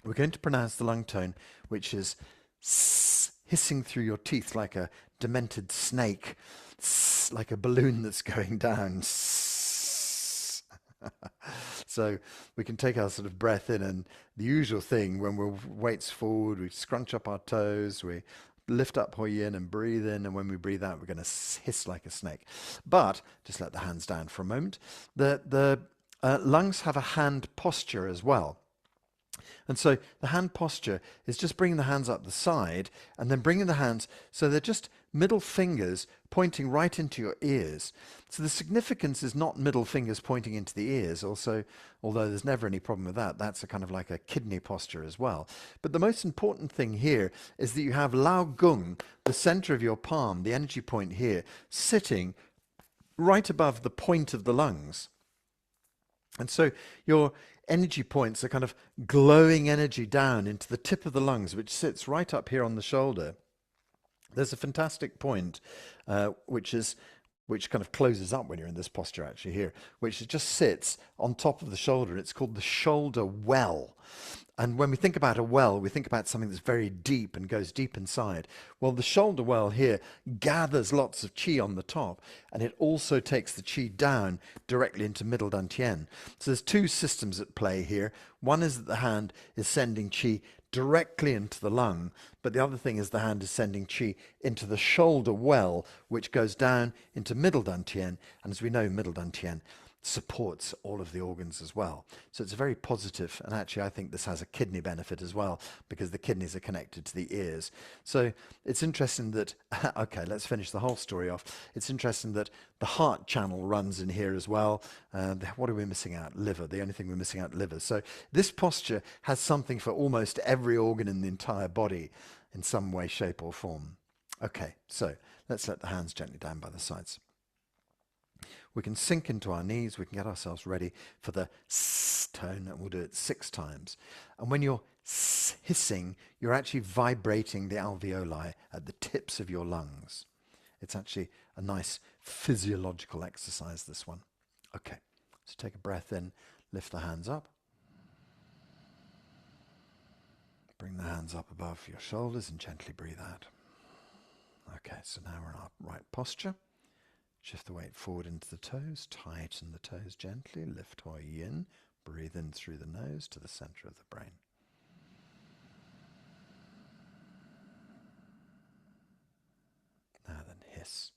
We're going to pronounce the lung tone, which is s, hissing through your teeth like a demented snake, s, like a balloon that's going down. S. So we can take our sort of breath in, and the usual thing when we're weights forward, we scrunch up our toes, we lift up Hoi Yin and breathe in, and when we breathe out, we're going to hiss like a snake. But just let the hands down for a moment. The lungs have a hand posture as well. And so the hand posture is just bringing the hands up the side and then bringing the hands so they're just middle fingers pointing right into your ears. So the significance is not middle fingers pointing into the ears. Also, although there's never any problem with that, that's a kind of like a kidney posture as well. But the most important thing here is that you have Lao Gung, the center of your palm, the energy point here, sitting right above the point of the lungs. And so your energy points are kind of glowing energy down into the tip of the lungs, which sits right up here on the shoulder. There's a fantastic point, which kind of closes up when you're in this posture actually here, which just sits on top of the shoulder. It's called the shoulder well. And when we think about a well, we think about something that's very deep and goes deep inside. Well, the shoulder well here gathers lots of qi on the top, and it also takes the qi down directly into middle dantian. So there's two systems at play here. One is that the hand is sending qi directly into the lung, but the other thing is the hand is sending qi into the shoulder well, which goes down into middle dantian. And as we know, middle dantian supports all of the organs as well. So it's very positive, and actually I think this has a kidney benefit as well, because the kidneys are connected to the ears. So it's interesting that, okay, let's finish the whole story off. It's interesting that the heart channel runs in here as well. What are we missing out? Liver. The only thing we're missing out, liver. So this posture has something for almost every organ in the entire body in some way, shape or form. Okay, so let's let the hands gently down by the sides. We can sink into our knees, we can get ourselves ready for the S tone, and we'll do it 6 times. And when you're hissing, you're actually vibrating the alveoli at the tips of your lungs. It's actually a nice physiological exercise, this one. Okay, so take a breath in, lift the hands up. Bring the hands up above your shoulders and gently breathe out. Okay, so now we're in our right posture. Shift the weight forward into the toes, tighten the toes gently, lift Hoi Yin, breathe in through the nose to the center of the brain. Now then, hiss.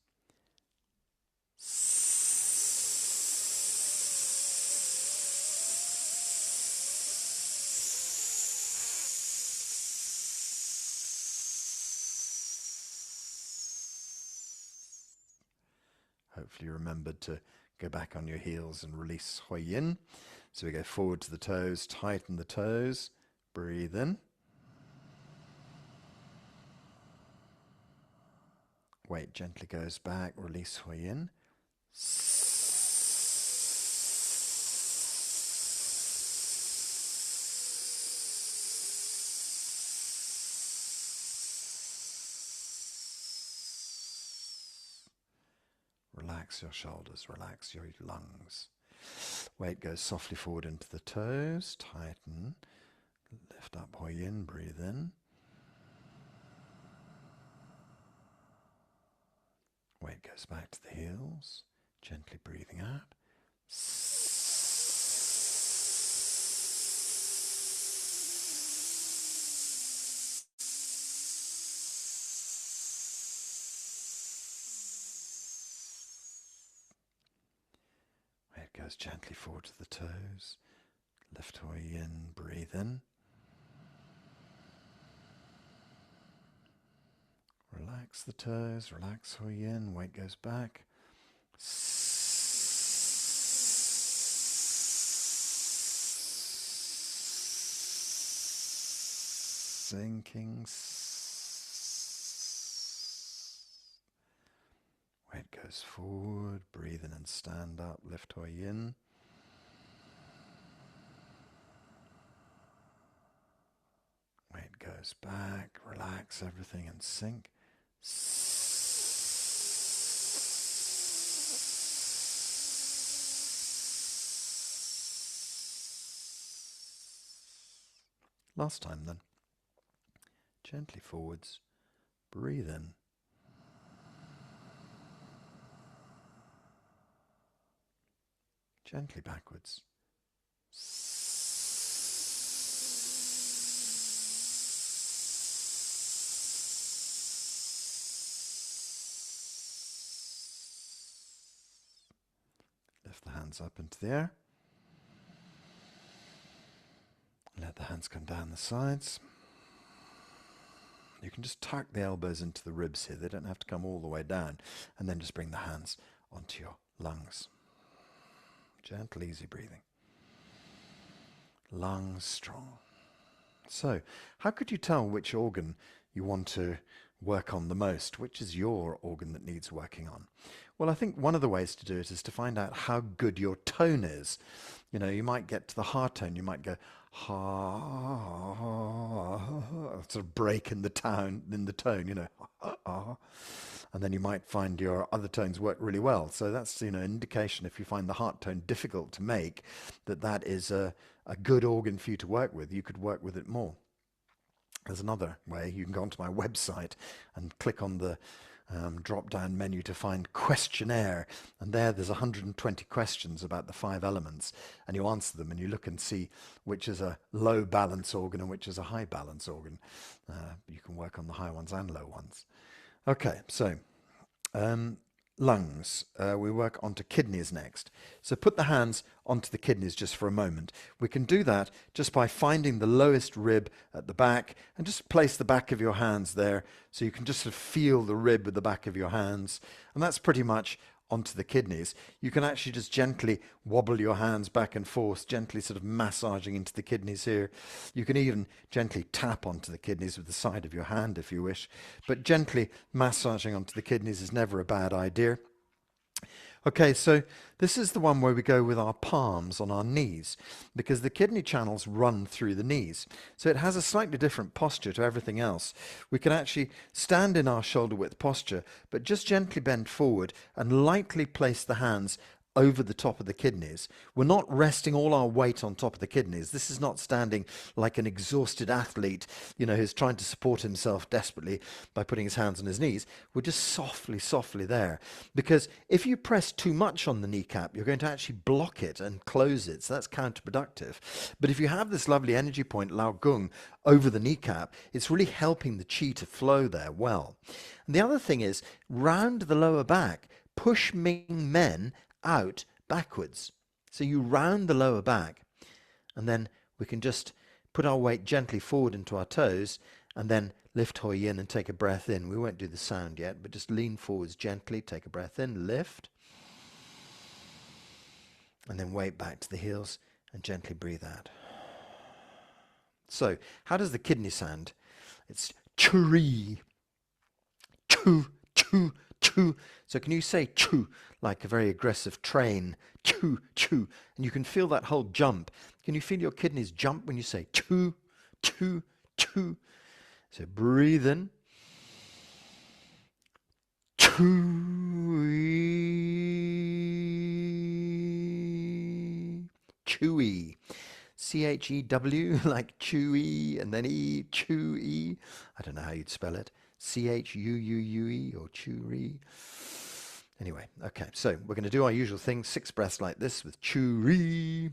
Hopefully you remembered to go back on your heels and release Hoi Yin. So we go forward to the toes, tighten the toes, breathe in. Weight gently goes back, release Hoi Yin. Relax your shoulders, relax your lungs. Weight goes softly forward into the toes, tighten, lift up Hoi Yin, breathe in. Weight goes back to the heels, gently breathing out. Weight goes gently forward to the toes, lift Hoi Yin, breathe in. Relax the toes, relax Hoi Yin, weight goes back. Sinking. Weight goes forward, breathe in and stand up, lift Hoi Yin. Weight goes back, relax everything and sink. Last time then. Gently forwards. Breathe in. Gently backwards. Lift the hands up into the air. Let the hands come down the sides. You can just tuck the elbows into the ribs here. They don't have to come all the way down. And then just bring the hands onto your lungs. Gentle, easy breathing. Lungs strong. So, how could you tell which organ you want to work on the most? Which is your organ that needs working on? Well, I think one of the ways to do it is to find out how good your tone is. You know, you might get to the ha tone, you might go ha, sort of break in the tone, you know, and then you might find your other tones work really well. So that's, you know, an indication, if you find the heart tone difficult to make, that is a good organ for you to work with. You could work with it more. There's another way. You can go onto my website and click on the drop-down menu to find questionnaire, and there's 120 questions about the 5 elements, and you answer them and you look and see which is a low balance organ and which is a high balance organ. You can work on the high ones and low ones. Okay, so lungs. We work onto kidneys next. So put the hands onto the kidneys just for a moment. We can do that just by finding the lowest rib at the back and just place the back of your hands there so you can just sort of feel the rib with the back of your hands. And that's pretty much onto the kidneys. You can actually just gently wobble your hands back and forth, gently sort of massaging into the kidneys here. You can even gently tap onto the kidneys with the side of your hand if you wish, but gently massaging onto the kidneys is never a bad idea. Okay, so this is the one where we go with our palms on our knees, because the kidney channels run through the knees. So it has a slightly different posture to everything else. We can actually stand in our shoulder width posture, but just gently bend forward and lightly place the hands over the top of the kidneys. We're not resting all our weight on top of the kidneys. This is not standing like an exhausted athlete, you know, who's trying to support himself desperately by putting his hands on his knees. We're just softly, softly there. Because if you press too much on the kneecap, you're going to actually block it and close it. So that's counterproductive. But if you have this lovely energy point, 𝐬𝐸 over the kneecap, it's really helping the qi to flow there well. And the other thing is, round the lower back, push Ming men out backwards. So you round the lower back, and then we can just put our weight gently forward into our toes and then lift 𝐸 yin and take a breath in. We won't do the sound yet, but just lean forwards gently, take a breath in, lift, and then weight back to the heels and gently breathe out. So how does the kidney sound? It's churi, chu, chu, chu. So can you say chu like a very aggressive train? Chu, chu. And you can feel that whole jump. Can you feel your kidneys jump when you say chu, chu, chu? So breathe in. Chewy. Chewy. C-H-E-W, like chewy, and then E, chewy. I don't know how you'd spell it. C-H-U-U-U-E or chewy. Anyway, okay, so we're going to do our usual thing, 6 breaths like this with chewy.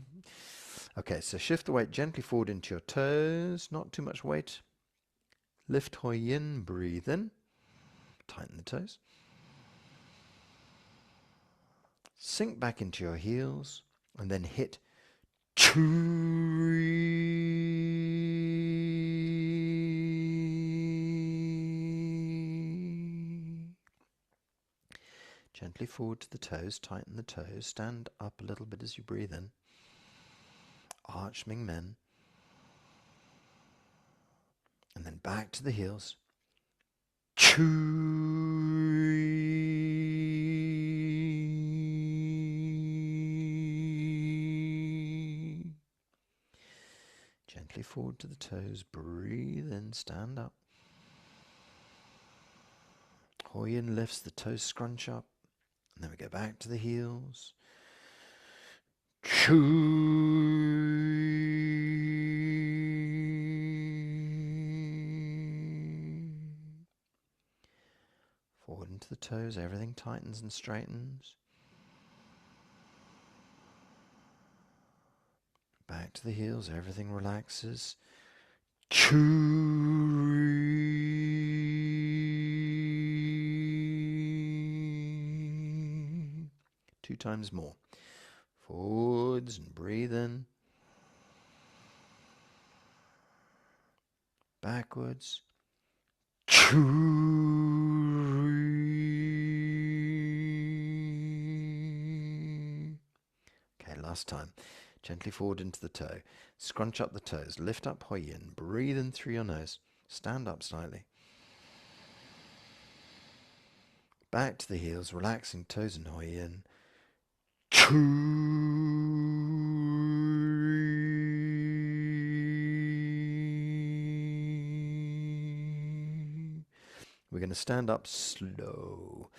Okay, so shift the weight gently forward into your toes, not too much weight. Lift 𝐸 yin, breathe in, tighten the toes. Sink back into your heels and then hit chewy. Gently forward to the toes, tighten the toes, stand up a little bit as you breathe in. Arch Ming men. And then back to the heels. Chewy. Gently forward to the toes, breathe in, stand up. 𝐸 yin lifts, the toes scrunch up. And then we go back to the heels. Chewy. into the toes, everything tightens and straightens. Back to the heels, everything relaxes. 𝐤𝐿. 2 times more. Forwards and breathe in. Backwards. 𝐤𝐿. Okay, last time. Gently forward into the toe. Scrunch up the toes. Lift up Hoi Yin. Breathe in through your nose. Stand up slightly. Back to the heels, relaxing toes and Hoi Yin. We're going to stand up slow,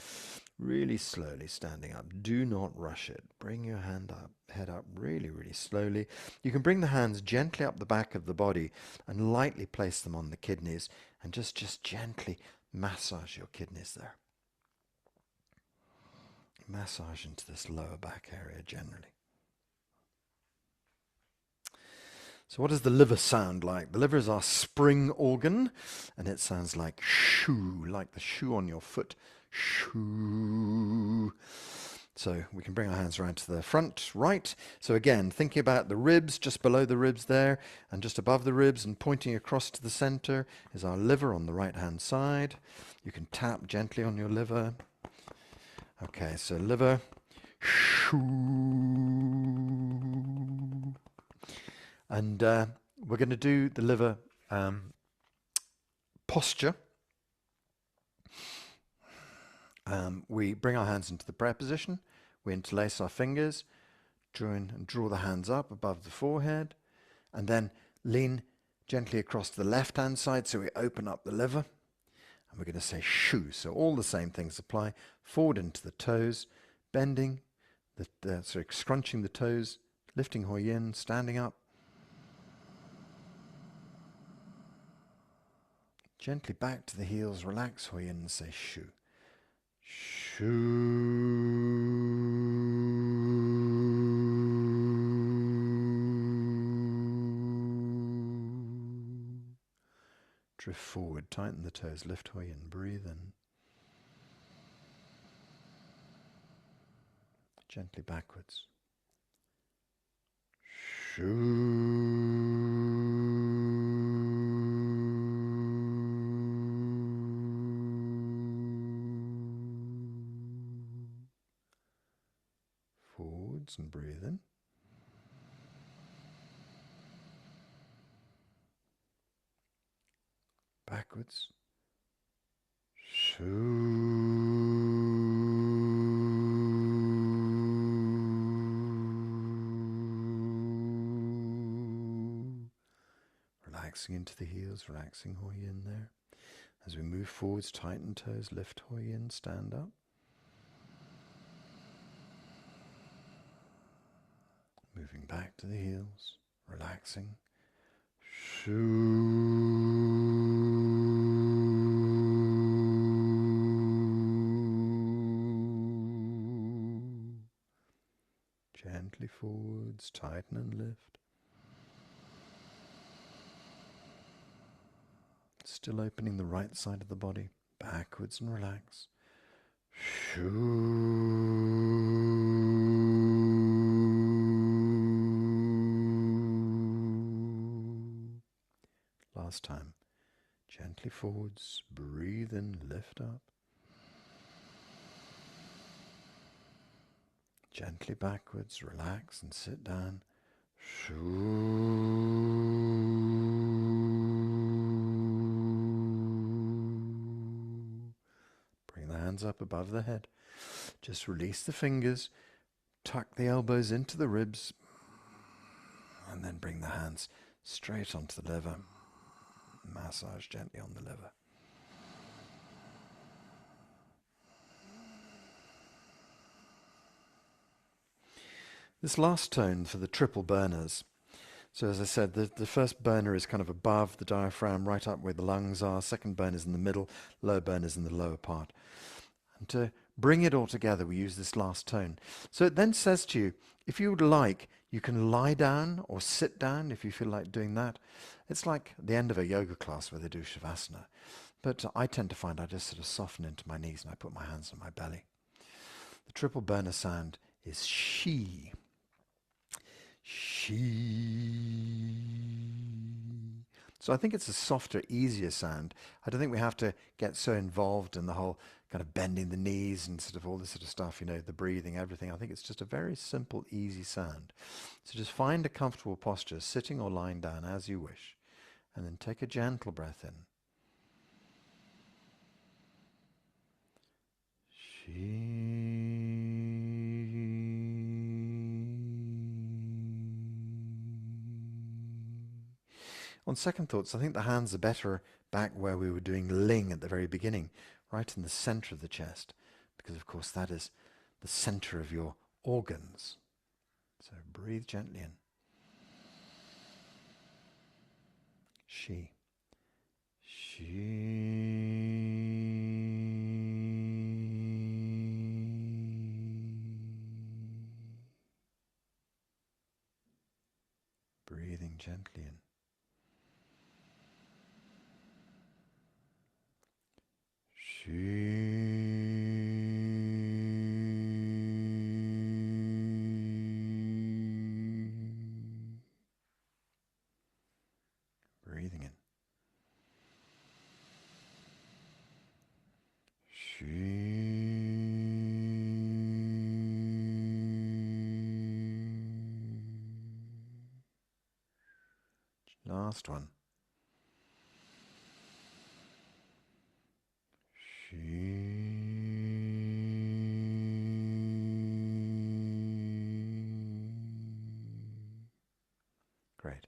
really slowly standing up. Do not rush it. Bring your head up really, really slowly. You can bring the hands gently up the back of the body and lightly place them on the kidneys and just gently massage your kidneys there. Massage into this lower back area generally. So what does the liver sound like? The liver is our spring organ, and it sounds like shoe, like the shoe on your foot. Shoe. So we can bring our hands around to the front, right. So again, thinking about the ribs, just below the ribs there, and just above the ribs, and pointing across to the center is our liver on the right-hand side. You can tap gently on your liver. Okay, so liver. Shoe. And we're going to do the liver posture. We bring our hands into the prayer position. We interlace our fingers, join and draw the hands up above the forehead, and then lean gently across to the left-hand side so we open up the liver. And we're going to say shu. So all the same things apply. Forward into the toes, bending, scrunching the toes, lifting Hoi Yin, standing up. Gently back to the heels, relax Hoi Yin and say shu. Shu. Drift forward, tighten the toes, lift Hoi Yin, breathe in. Gently backwards. Shu. Forwards and breathe in. Backwards. Shu. Relaxing into the heels, relaxing Hoi Yin there. As we move forwards, tighten toes, lift Hoi Yin, stand up. Moving back to the heels, relaxing. Shu. Gently forwards, tighten and lift. Still opening the right side of the body, backwards and relax. Last time. Gently forwards, breathe in, lift up. Gently backwards, relax and sit down. Bring the hands up above the head. Just release the fingers, tuck the elbows into the ribs, and then bring the hands straight onto the liver. Massage gently on the liver. This last tone for the triple burners. So as I said, the first burner is kind of above the diaphragm, right up where the lungs are. Second burner is in the middle, lower burner is in the lower part. And to bring it all together, we use this last tone. So it then says to you, if you would like, you can lie down or sit down if you feel like doing that. It's like the end of a yoga class where they do Shavasana. But I tend to find I just sort of soften into my knees and I put my hands on my belly. The triple burner sound is she. She. So I think it's a softer, easier sound. I don't think we have to get so involved in the whole kind of bending the knees and sort of all this sort of stuff, you know, the breathing, everything. I think it's just a very simple, easy sound. So just find a comfortable posture, sitting or lying down as you wish, and then take a gentle breath in. On second thoughts, I think the hands are better back where we were doing Ling at the very beginning, right in the center of the chest, because of course that is the center of your organs. So breathe gently in. She. Breathing gently in. Breathing in. Last one. Great.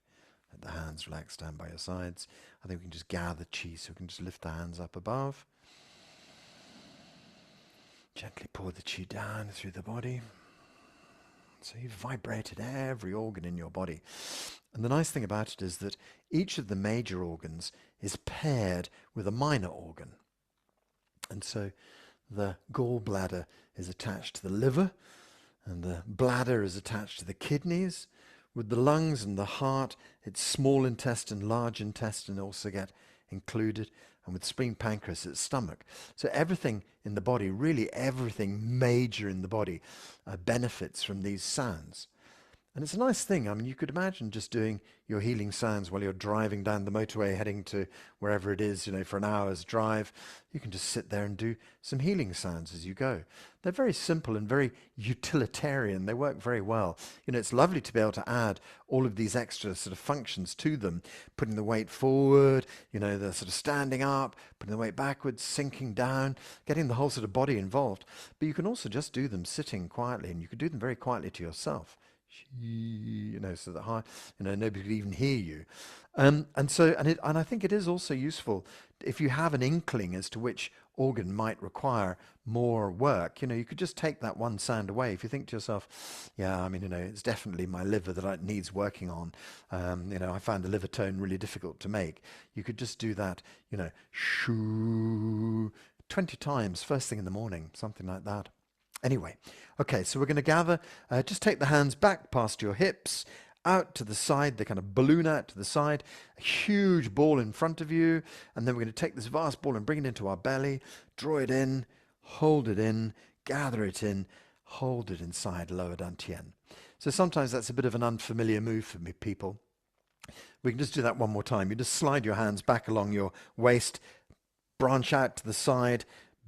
Let the hands relax down by your sides. I think we can just gather chi, so we can just lift the hands up above. Gently pour the chi down through the body. So you've vibrated every organ in your body. And the nice thing about it is that each of the major organs is paired with a minor organ. And so the gallbladder is attached to the liver, and the bladder is attached to the kidneys. With the lungs and the heart, its small intestine, large intestine also get included, and with spleen, pancreas, its stomach. So everything in the body, really everything major in the body, benefits from these sounds. And it's a nice thing. I mean, you could imagine just doing your healing sounds while you're driving down the motorway heading to wherever it is, you know, for an hour's drive. You can just sit there and do some healing sounds as you go. They're very simple and very utilitarian. They work very well. You know, it's lovely to be able to add all of these extra sort of functions to them, putting the weight forward, you know, the sort of standing up, putting the weight backwards, sinking down, getting the whole sort of body involved. But you can also just do them sitting quietly, and you can do them very quietly to yourself. You know, so that high, you know, nobody could even hear you. And I think it is also useful if you have an inkling as to which organ might require more work. You know, you could just take that one sound away. If you think to yourself, yeah, I mean, you know, it's definitely my liver that needs working on. You know, I found the liver tone really difficult to make. You could just do that, you know, shoo, 20 times first thing in the morning, something like that. Anyway, okay, so we're going to gather, just take the hands back past your hips, out to the side, they kind of balloon out to the side, a huge ball in front of you, and then we're going to take this vast ball and bring it into our belly, draw it in, hold it in, gather it in, hold it inside lower dantian. So sometimes that's a bit of an unfamiliar move for me, people. We can just do that one more time. You just slide your hands back along your waist, branch out to the side,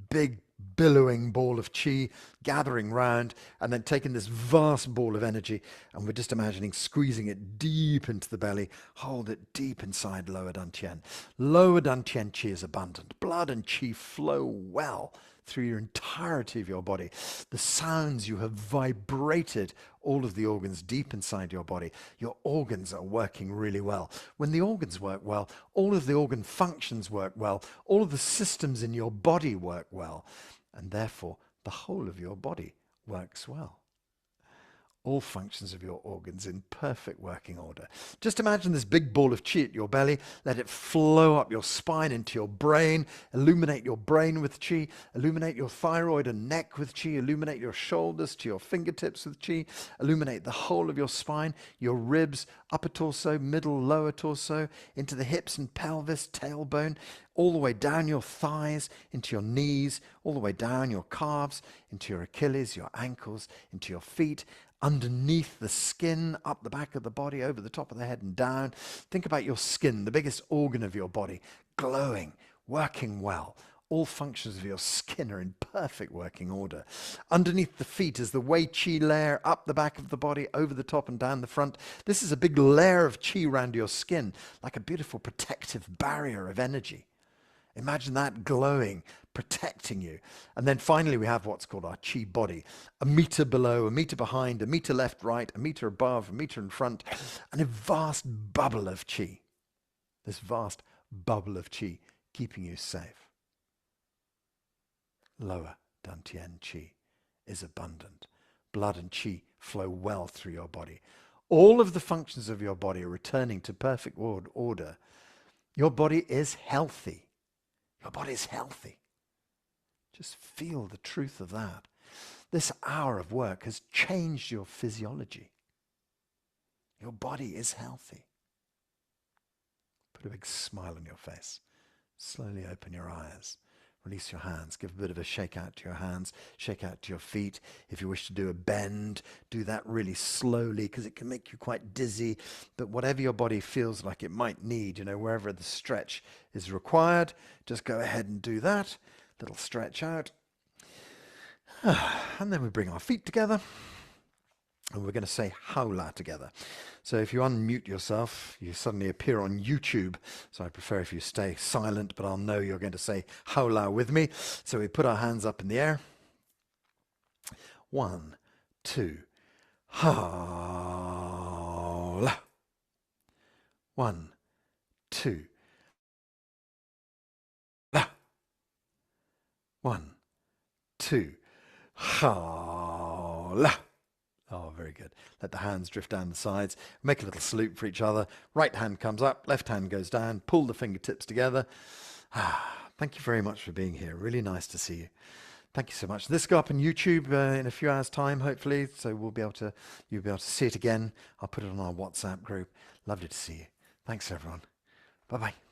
big billowing ball of chi gathering round, and then taking this vast ball of energy, and we're just imagining squeezing it deep into the belly, hold it deep inside lower dantian. Lower dantian chi is abundant. Blood and chi flow well through your entirety of your body. The sounds, you have vibrated all of the organs deep inside your body. Your organs are working really well. When the organs work well, all of the organ functions work well. All of the systems in your body work well. And therefore, the whole of your body works well. all functions of your organs in perfect working order. Just imagine this big ball of qi at your belly. Let it flow up your spine into your brain. Illuminate your brain with qi. Illuminate your thyroid and neck with qi. Illuminate your shoulders to your fingertips with qi. Illuminate the whole of your spine, your ribs, upper torso, middle, lower torso, into the hips and pelvis, tailbone, all the way down your thighs, into your knees, all the way down your calves, into your Achilles, your ankles, into your feet, underneath the skin, up the back of the body, over the top of the head and down. Think about your skin, the biggest organ of your body, glowing, working well. All functions of your skin are in perfect working order. Underneath the feet is the Wei Qi layer, up the back of the body, over the top and down the front. This is a big layer of qi around your skin, like a beautiful protective barrier of energy. Imagine that glowing, protecting you. And then finally we have what's called our qi body. 1 meter below, 1 meter behind, 1 meter left, right, 1 meter above, 1 meter in front, and a vast bubble of qi. This vast bubble of qi keeping you safe. Lower Dantian qi is abundant. Blood and qi flow well through your body. All of the functions of your body are returning to perfect order. Your body is healthy. Your body is healthy. Just feel the truth of that. This hour of work has changed your physiology. Your body is healthy. Put a big smile on your face. Slowly open your eyes. Release your hands. Give a bit of a shake out to your hands. Shake out to your feet. If you wish to do a bend, do that really slowly because it can make you quite dizzy. But whatever your body feels like it might need, wherever the stretch is required, just go ahead and do that. Little stretch out. And then we bring our feet together. And we're going to say Haula together. So if you unmute yourself, you suddenly appear on YouTube. So I prefer if you stay silent, but I'll know you're going to say Haula with me. So we put our hands up in the air. 1, 2, Haula. 1, 2, La. 1, 2, Haula. Oh, very good. Let the hands drift down the sides. Make a little salute for each other. Right hand comes up, left hand goes down. Pull the fingertips together. Thank you very much for being here. Really nice to see you. Thank you so much. This will go up on YouTube in a few hours' time, hopefully. So you'll be able to see it again. I'll put it on our WhatsApp group. Lovely to see you. Thanks, everyone. Bye-bye.